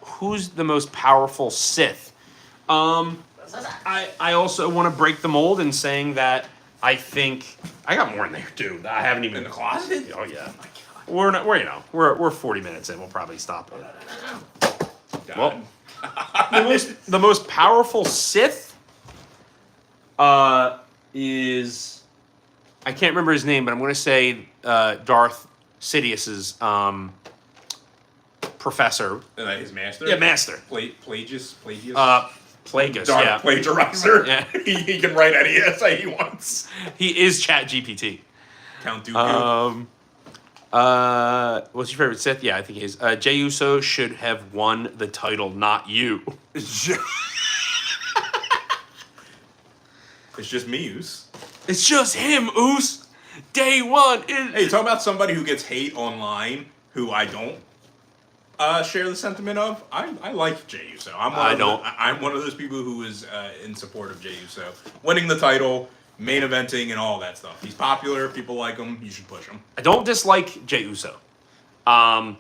Who's the most powerful Sith? I also want to break the mold in saying that I think I got more in there too. I haven't even In the closet? Oh yeah. Oh my God. We're 40 minutes in. We'll probably stop it. God. Well, the most powerful Sith is I can't remember his name, but I'm going to say Darth Sidious's professor. His master? Yeah, master. Plagius? Plagueis, Dark yeah. plagiarizer. Yeah. he can write any essay he wants. He is Chat GPT. Count Dooku. What's your favorite Sith? Yeah, I think he is. Jey Uso should have won the title, not you. It's just me, Oos. It's just him, Oos. Day one. Hey, talk about somebody who gets hate online, who I don't share the sentiment of. I like Jey Uso. I'm one of those people who is in support of Jey Uso winning the title, main eventing, and all that stuff. He's popular. People like him. You should push him. I don't dislike Jey Uso. I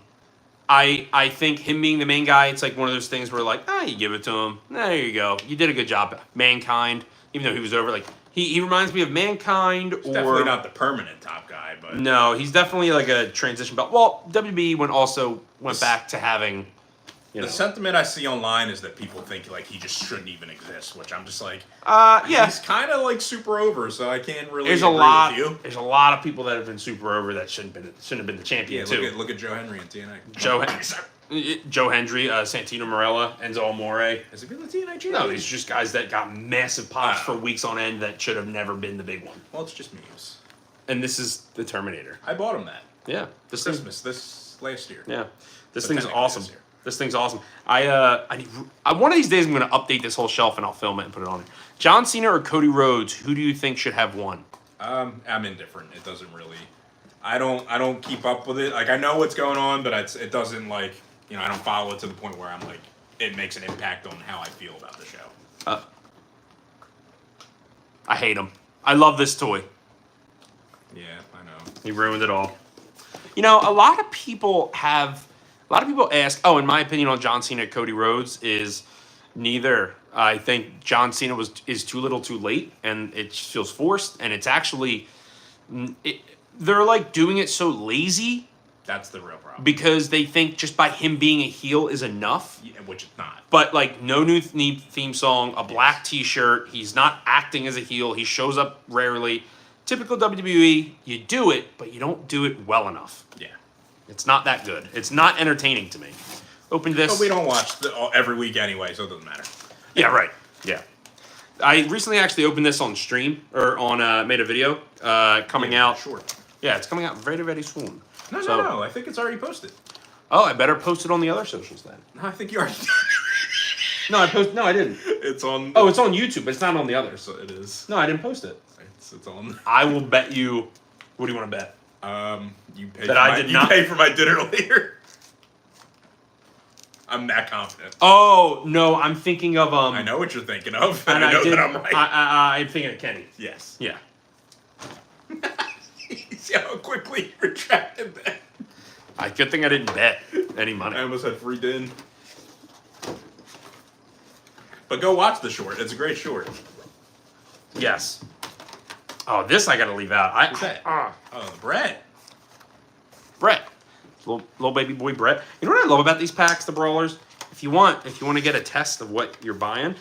think him being the main guy, it's like one of those things where like, you give it to him. There you go. You did a good job. Mankind, even though he was over, like he reminds me of Mankind. He's definitely not the permanent top guy, but no, he's definitely like a transition belt. Well, WB went back to having. The sentiment I see online is that people think like he just shouldn't even exist, which I'm just like, yeah, he's kind of like super over, so I can't really. There's a lot of people that have been super over that shouldn't have been the champion too. Look at Joe Henry and TNA. Joe Hendry, Santino Marella, Enzo Amore. Has he been the TNA champion? No, these are just guys that got massive pops for weeks on end that should have never been the big one. Well, it's just memes. And this is the Terminator. I bought him that. Yeah, this last year. Yeah, this But thing's technically awesome. this year. This thing's awesome. I one of these days I'm gonna update this whole shelf and I'll film it and put it on there. John Cena or Cody Rhodes? Who do you think should have won? I'm indifferent. It doesn't really. I don't keep up with it. Like I know what's going on, but it doesn't like I don't follow it to the point where I'm like it makes an impact on how I feel about the show. I hate him. I love this toy. Yeah, I know. He ruined it all. A lot of people ask, in my opinion on John Cena, Cody Rhodes is neither. I think John Cena is too little too late, and it just feels forced, and it's actually, they're like doing it so lazy. That's the real problem. Because they think just by him being a heel is enough. Yeah, which it's not. But like no new theme song, a black t-shirt, he's not acting as a heel, he shows up rarely. Typical WWE, you do it, but you don't do it well enough. Yeah. It's not that good. It's not entertaining to me. Open this. But we don't watch every week anyway, so it doesn't matter. Yeah, right. Yeah. I recently actually opened this on stream, or on, made a video, coming out. Short. Yeah, it's coming out very, very soon. No. I think it's already posted. Oh, I better post it on the other socials then. No, I think you already. No, I didn't. It's on. Oh, it's on YouTube, but it's not on the others. So it is. No, I didn't post it. It's on. I will bet you. What do you want to bet? You pay. You pay for my dinner later. I'm that confident. Oh no, I'm thinking of I know what you're thinking of, and and I know that I'm right. I'm thinking of Kenny. Yes. Yeah. See how quickly you retracted that. Good thing I didn't bet any money. I almost had free din. But go watch the short. It's a great short. Yes. Oh, this I gotta leave out. Who's that? Oh, the Brett. Brett. Little baby boy Brett. You know what I love about these packs, the Brawlers? If you want to get a test of what you're buying,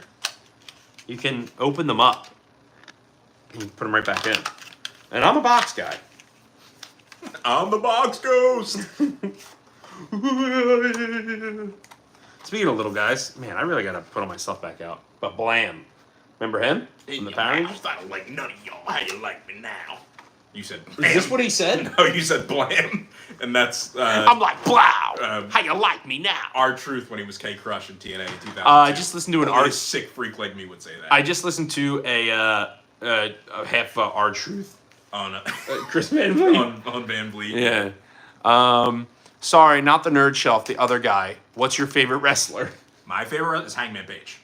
you can open them up and you put them right back in. And I'm a box guy. I'm the box ghost. Speaking of little guys, man, I really gotta put all my stuff back out. But Blam, remember him from the Power Rangers? I don't like none of y'all. How you like me now? You said Blam. Is this what he said? No, you said Blam, and that's. I'm like, wow. How you like me now? R-Truth when he was K Crush in TNA 2000. I just listened to an Only R. a sick freak like me would say that. I just listened to a half R-Truth. On Chris Van Vliet. on Van Vliet. Yeah. Sorry, not the nerd shelf. The other guy. What's your favorite wrestler? My favorite is Hangman Page.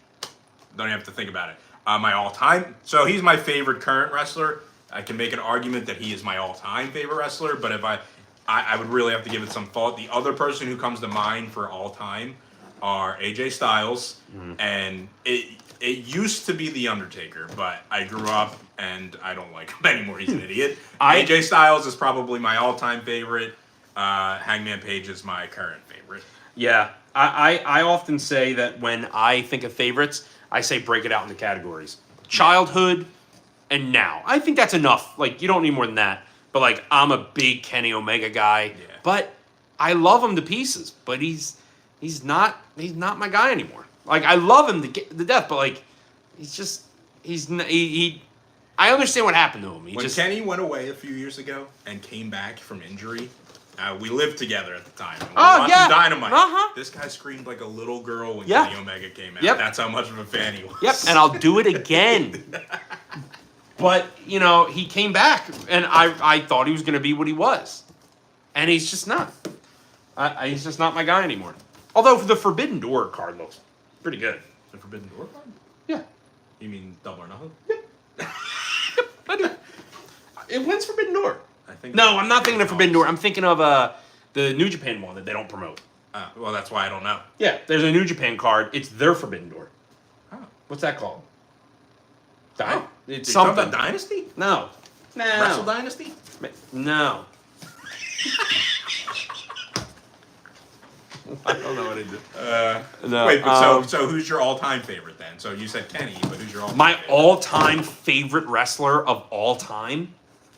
Don't even have to think about it. My all-time. So he's my favorite current wrestler. I can make an argument that he is my all-time favorite wrestler, but if I would really have to give it some thought. The other person who comes to mind for all-time are AJ Styles, and it used to be The Undertaker, but I grew up and I don't like him anymore. He's an idiot. AJ Styles is probably my all-time favorite. Hangman Page is my current favorite. Yeah. I often say that when I think of favorites, I say break it out into categories. Childhood and now. I think that's enough. Like, you don't need more than that. But, like, I'm a big Kenny Omega guy. Yeah. But I love him to pieces. But he's not my guy anymore. Like, I love him to death, but, like, I understand what happened to him. When Kenny went away a few years ago and came back from injury, we lived together at the time. And we were watching Dynamite. Uh-huh. This guy screamed like a little girl when Yeah. Kenny Omega came out. Yep. That's how much of a fan he was. Yep, and I'll do it again. But, you know, he came back, and I thought he was going to be what he was. And he's just not. He's just not my guy anymore. Although the Forbidden Door card looks pretty good. The Forbidden Door card? Yeah. You mean Double or Nothing? Yep. I do. When's Forbidden Door? I think. No, I'm not thinking of Forbidden Door. I'm thinking of the New Japan one that they don't promote. Well, that's why I don't know. Yeah, there's a New Japan card. It's their Forbidden Door. Oh. What's that called? It's Are you something. talking about Dynasty? No. Wrestle Dynasty? No. I don't know what I did. No. Wait, but so who's your all-time favorite then? So you said Kenny, but who's your all-time my favorite? all-time favorite wrestler of all time?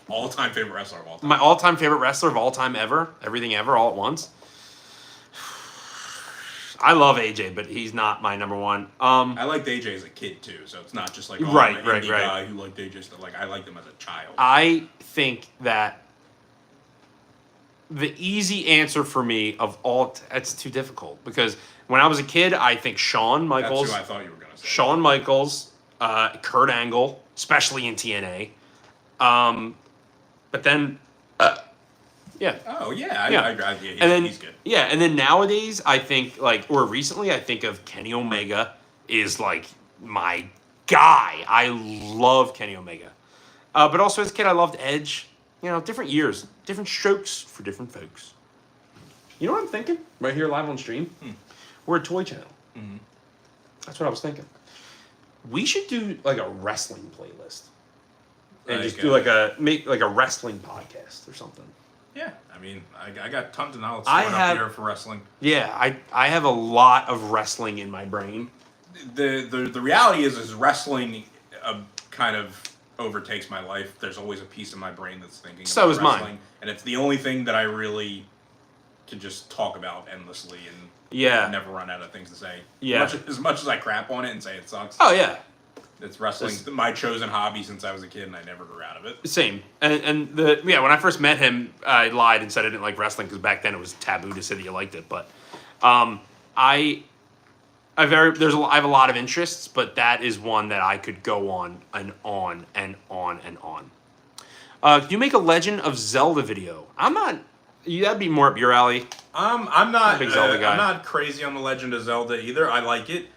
All-time favorite wrestler of all time? My all-time favorite wrestler of all time ever? Everything ever, all at once? I love AJ, but he's not my number one. I liked AJ as a kid too, so it's not just like I'm an indie guy who liked AJ stuff. Like I liked him as a child. I think that the easy answer for me of all it's too difficult because when I was a kid, I think Shawn Michaels. That's who I thought you were gonna say. Shawn Michaels, Kurt Angle, especially in TNA. But then, yeah. Oh yeah, Yeah. I agree. And then he's good. Yeah, and then nowadays I think or recently I think of Kenny Omega is like my guy. I love Kenny Omega. But also as a kid I loved Edge. You know, different years, different strokes for different folks. You know what I'm thinking? Right here live on stream? We're a toy channel. Mm-hmm. That's what I was thinking. We should do like a wrestling playlist. And just do make a wrestling podcast or something. Yeah, I mean, I got tons of knowledge I stored have- up here for wrestling. Yeah, I have a lot of wrestling in my brain. The reality is wrestling kind of overtakes my life. There's always a piece of my brain that's thinking So about is mine. wrestling, and it's the only thing that I really can just talk about endlessly and never run out of things to say. Yeah. As much as I crap on it and say it sucks. Oh yeah. It's wrestling, my chosen hobby since I was a kid, and I never grew out of it. Same. And when I first met him, I lied and said I didn't like wrestling because back then it was taboo to say that you liked it. But I have a lot of interests, but that is one that I could go on and on and on and on. Can you make a Legend of Zelda video? I'm not. That'd be more up your alley. I'm not a big Zelda guy. I'm not crazy on the Legend of Zelda either. I like it.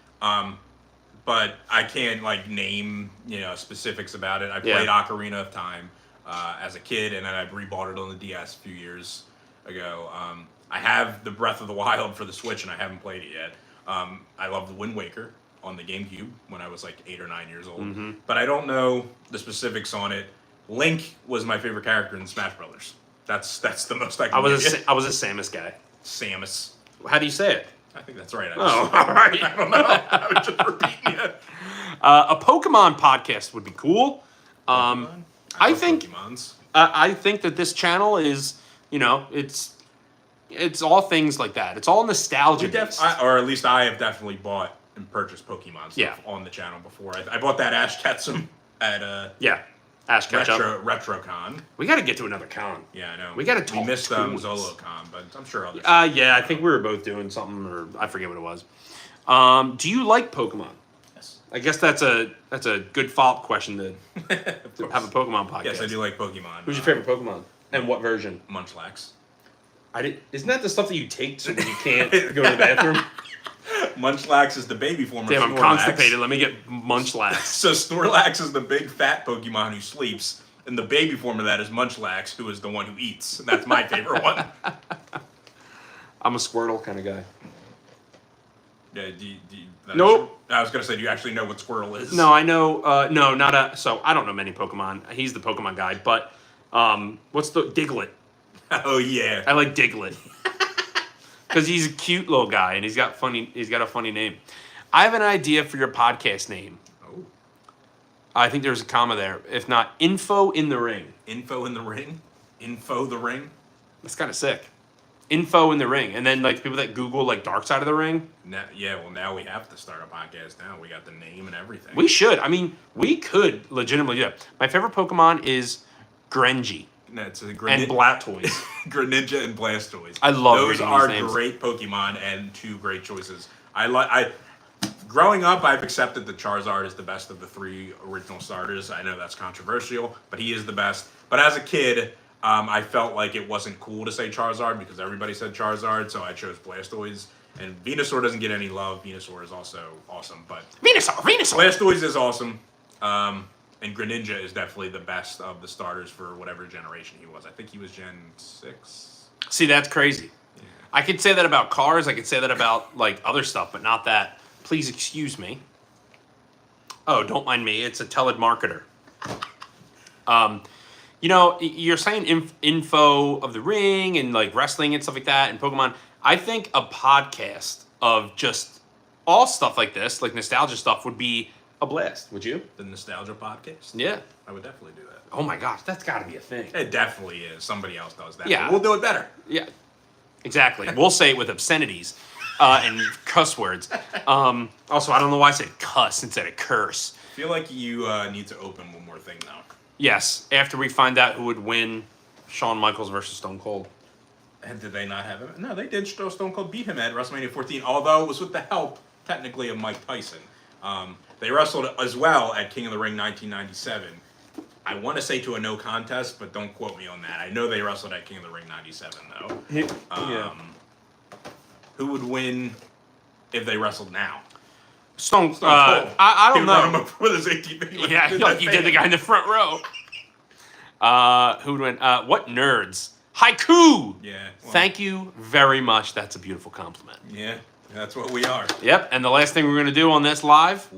But I can't name specifics about it. I played Ocarina of Time as a kid, and then I rebought it on the DS a few years ago. I have the Breath of the Wild for the Switch, and I haven't played it yet. I love the Wind Waker on the GameCube when I was 8 or 9 years old, but I don't know the specifics on it. Link was my favorite character in Smash Brothers. That's the most I can. I was a Samus guy. Samus. How do you say it? I think that's right. All right. I don't know. I was just repeating it. A Pokemon podcast would be cool. I think Pokemons. I think that this channel is, it's It's all things like that. It's all nostalgia. Or at least I have definitely bought and purchased Pokemon stuff on the channel before. I bought that Ash Ketchum at Ash Ketchum. RetroCon. We got to get to another con. Yeah, I know. We got to talk. We missed toys. ZoloCon, but I'm sure others. Yeah, I think we were both doing something, or I forget what it was. Do you like Pokemon? Yes. I guess that's a good follow-up question to have a Pokemon podcast. Yes, I do like Pokemon. Who's your favorite Pokemon? And what version? Munchlax. Isn't that the stuff that you take so that you can't go to the bathroom? Munchlax is the baby form of Snorlax. Damn, I'm constipated. Let me get Munchlax. So Snorlax is the big fat Pokemon who sleeps, and the baby form of that is Munchlax, who is the one who eats. And that's my favorite one. I'm a Squirtle kind of guy. Yeah, Nope. I was gonna say, do you actually know what Squirtle is? No, I know. No, not a. So I don't know many Pokemon. He's the Pokemon guy, but what's the Diglett? Oh yeah, I like Diglett because he's a cute little guy and he's got a funny name. I have an idea for your podcast name. Oh, I think there's a comma there. If not, Info in the Ring. Info in the Ring. Info the Ring. That's kind of sick. Info in the Ring, and then like people that Google like Dark Side of the Ring. Now, now we have to start a podcast. Now we got the name and everything. We should. I mean, we could legitimately do that. My favorite Pokemon is Grenji. That's a and Blastoise. Greninja and Blastoise. I love those. Reading Are these names. Great Pokemon and two great choices. Growing up, I've accepted that Charizard is the best of the three original starters. I know that's controversial, but he is the best. But as a kid, I felt like it wasn't cool to say Charizard because everybody said Charizard, so I chose Blastoise. And Venusaur doesn't get any love. Venusaur is also awesome, but Venusaur. Blastoise is awesome. And Greninja is definitely the best of the starters for whatever generation he was. I think he was Gen 6. See, that's crazy. Yeah. I could say that about cars. I could say that about like other stuff, but not that. Please excuse me. Oh, don't mind me. It's a telemarketer. You know, you're saying info of the ring and like wrestling and stuff like that and Pokemon. I think a podcast of just all stuff like this, like nostalgia stuff, would be a blast. Would you? The Nostalgia Podcast? Yeah. I would definitely do that. Oh my gosh, that's got to be a thing. It definitely is. Somebody else does that. Yeah. We'll do it better. Yeah. Exactly. We'll say it with obscenities and cuss words. Also, I don't know why I said cuss instead of curse. I feel like you need to open one more thing now. Yes, after we find out who would win Shawn Michaels versus Stone Cold. And did they not have him? No, they did. Stone Cold beat him at WrestleMania 14, although it was with the help, technically, of Mike Tyson. They wrestled as well at King of the Ring 1997. I want to say to a no contest, but don't quote me on that. I know they wrestled at King of the Ring 97, though. Yeah. Who would win if they wrestled now? Stone Cold. I don't know. With his ATV. Yeah, like you did the guy in the front row. Who would win? What nerds? Haiku! Yeah. Well, Thank you very much. That's a beautiful compliment. Yeah, that's what we are. Yep, and the last thing we're going to do on this live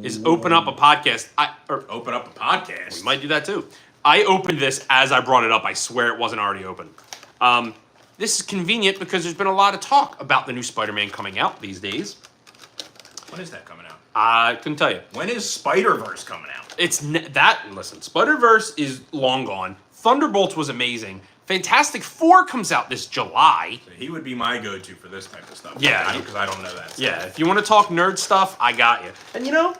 is open up a podcast. Open up a podcast? We might do that too. I opened this as I brought it up. I swear it wasn't already open. This is convenient because there's been a lot of talk about the new Spider-Man coming out these days. When is that coming out? I couldn't tell you. When is Spider-Verse coming out? Listen, Spider-Verse is long gone. Thunderbolts was amazing. Fantastic Four comes out this July. So he would be my go-to for this type of stuff. Yeah. Because I don't know that stuff. Yeah, if you want to talk nerd stuff, I got you. And you know,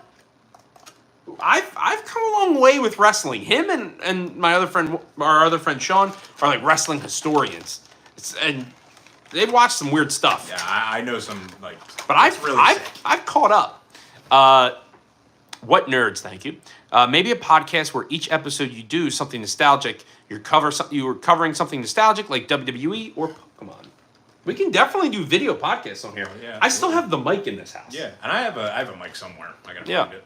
I've come a long way with wrestling. Him and our other friend Sean are like wrestling historians. And they've watched some weird stuff. Yeah, I know some like. But I've caught up. What nerds? Thank you. Maybe a podcast where each episode you do something nostalgic. You're covering something nostalgic like WWE or Pokemon. We can definitely do video podcasts on here. Yeah, I still have the mic in this house. Yeah, and I have a mic somewhere. I gotta find it.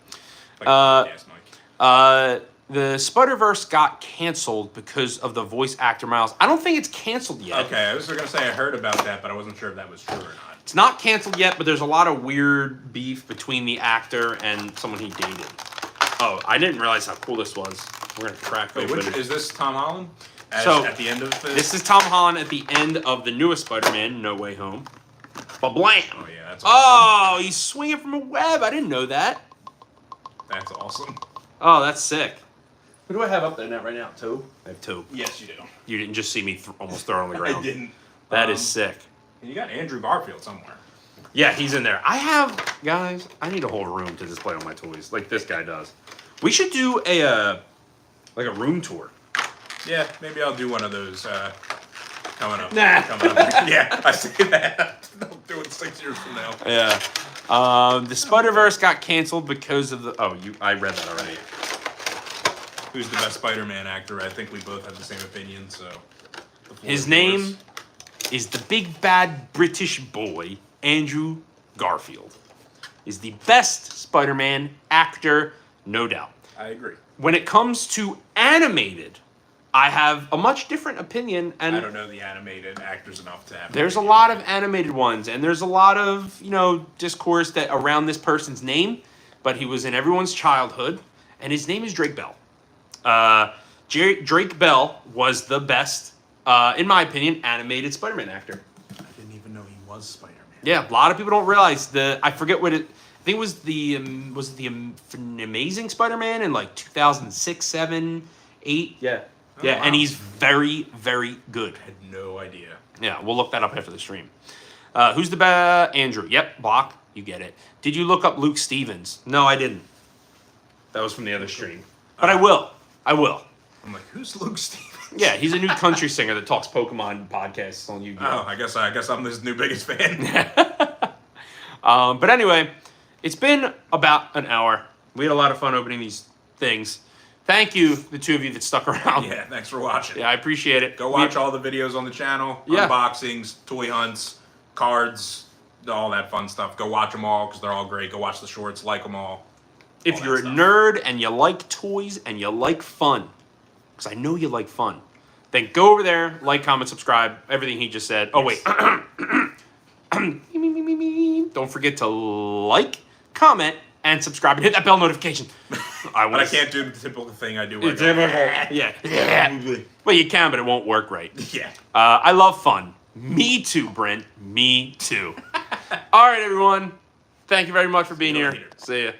Like a podcast mic. The Spider-Verse got canceled because of the voice actor Miles. I don't think it's canceled yet. Okay, I was gonna say I heard about that, but I wasn't sure if that was true or not. It's not canceled yet, but there's a lot of weird beef between the actor and someone he dated. Oh, I didn't realize how cool this was. We're gonna crack open. Is this Tom Holland? At the end of this is Tom Holland at the end of the newest Spider-Man, No Way Home. Ba-blam! Oh yeah, that's awesome. Oh, he's swinging from a web. I didn't know that. That's awesome. Oh, that's sick. Who do I have up there right now? Two? I have two. Yes, you do. You didn't just see me almost throw it on the ground. I didn't. That is sick. And you got Andrew Garfield somewhere. Yeah, he's in there. Guys, I need a whole room to display all my toys, like this guy does. We should do a room tour. Yeah, maybe I'll do one of those coming up. Nah. Coming up. Yeah, I say that. I'll do it 6 years from now. Yeah. The Spider-Verse got canceled because of the... Oh, I read that already. Who's the best Spider-Man actor? I think we both have the same opinion, so... His name is the big bad British boy, Andrew Garfield. Is the best Spider-Man actor, no doubt. I agree. When it comes to animated, I have a much different opinion. And I don't know the animated actors enough to have... There's a lot of animated ones, and there's a lot of, discourse that around this person's name, but he was in everyone's childhood, and his name is Drake Bell. Drake Bell was the best, in my opinion, animated Spider-Man actor. I didn't even know he was Spider-Man. Yeah, a lot of people don't realize I forget what it. I think it was the Amazing Spider-Man in like 2006, 7, 8. Yeah, Oh, yeah, wow. and he's very, very good. I had no idea. Yeah, we'll look that up after the stream. Who's the best? Andrew. Yep, Bach. You get it. Did you look up Luke Stevens? No, I didn't. That was from the other stream. But I will. I'm like, who's Luke Stevens? Yeah, he's a new country singer that talks Pokemon podcasts on YouTube. Oh, I guess I'm his new biggest fan. But anyway, it's been about an hour. We had a lot of fun opening these things. Thank you, the two of you that stuck around. Yeah, thanks for watching. Yeah, I appreciate it. Go watch all the videos on the channel. Yeah. Unboxings, toy hunts, cards, all that fun stuff. Go watch them all because they're all great. Go watch the shorts, like them all. If you're a nerd and you like toys and you like fun, because I know you like fun, then go over there, like, comment, subscribe, everything he just said. Oh, wait. Don't forget to like, comment, and subscribe, and hit that bell notification. But I can't do the typical thing I do. Where I go, Yeah. Well, you can, but it won't work right. Yeah. I love fun. Me too, Brent. Me too. All right, everyone. Thank you very much for being See you here. later. See ya.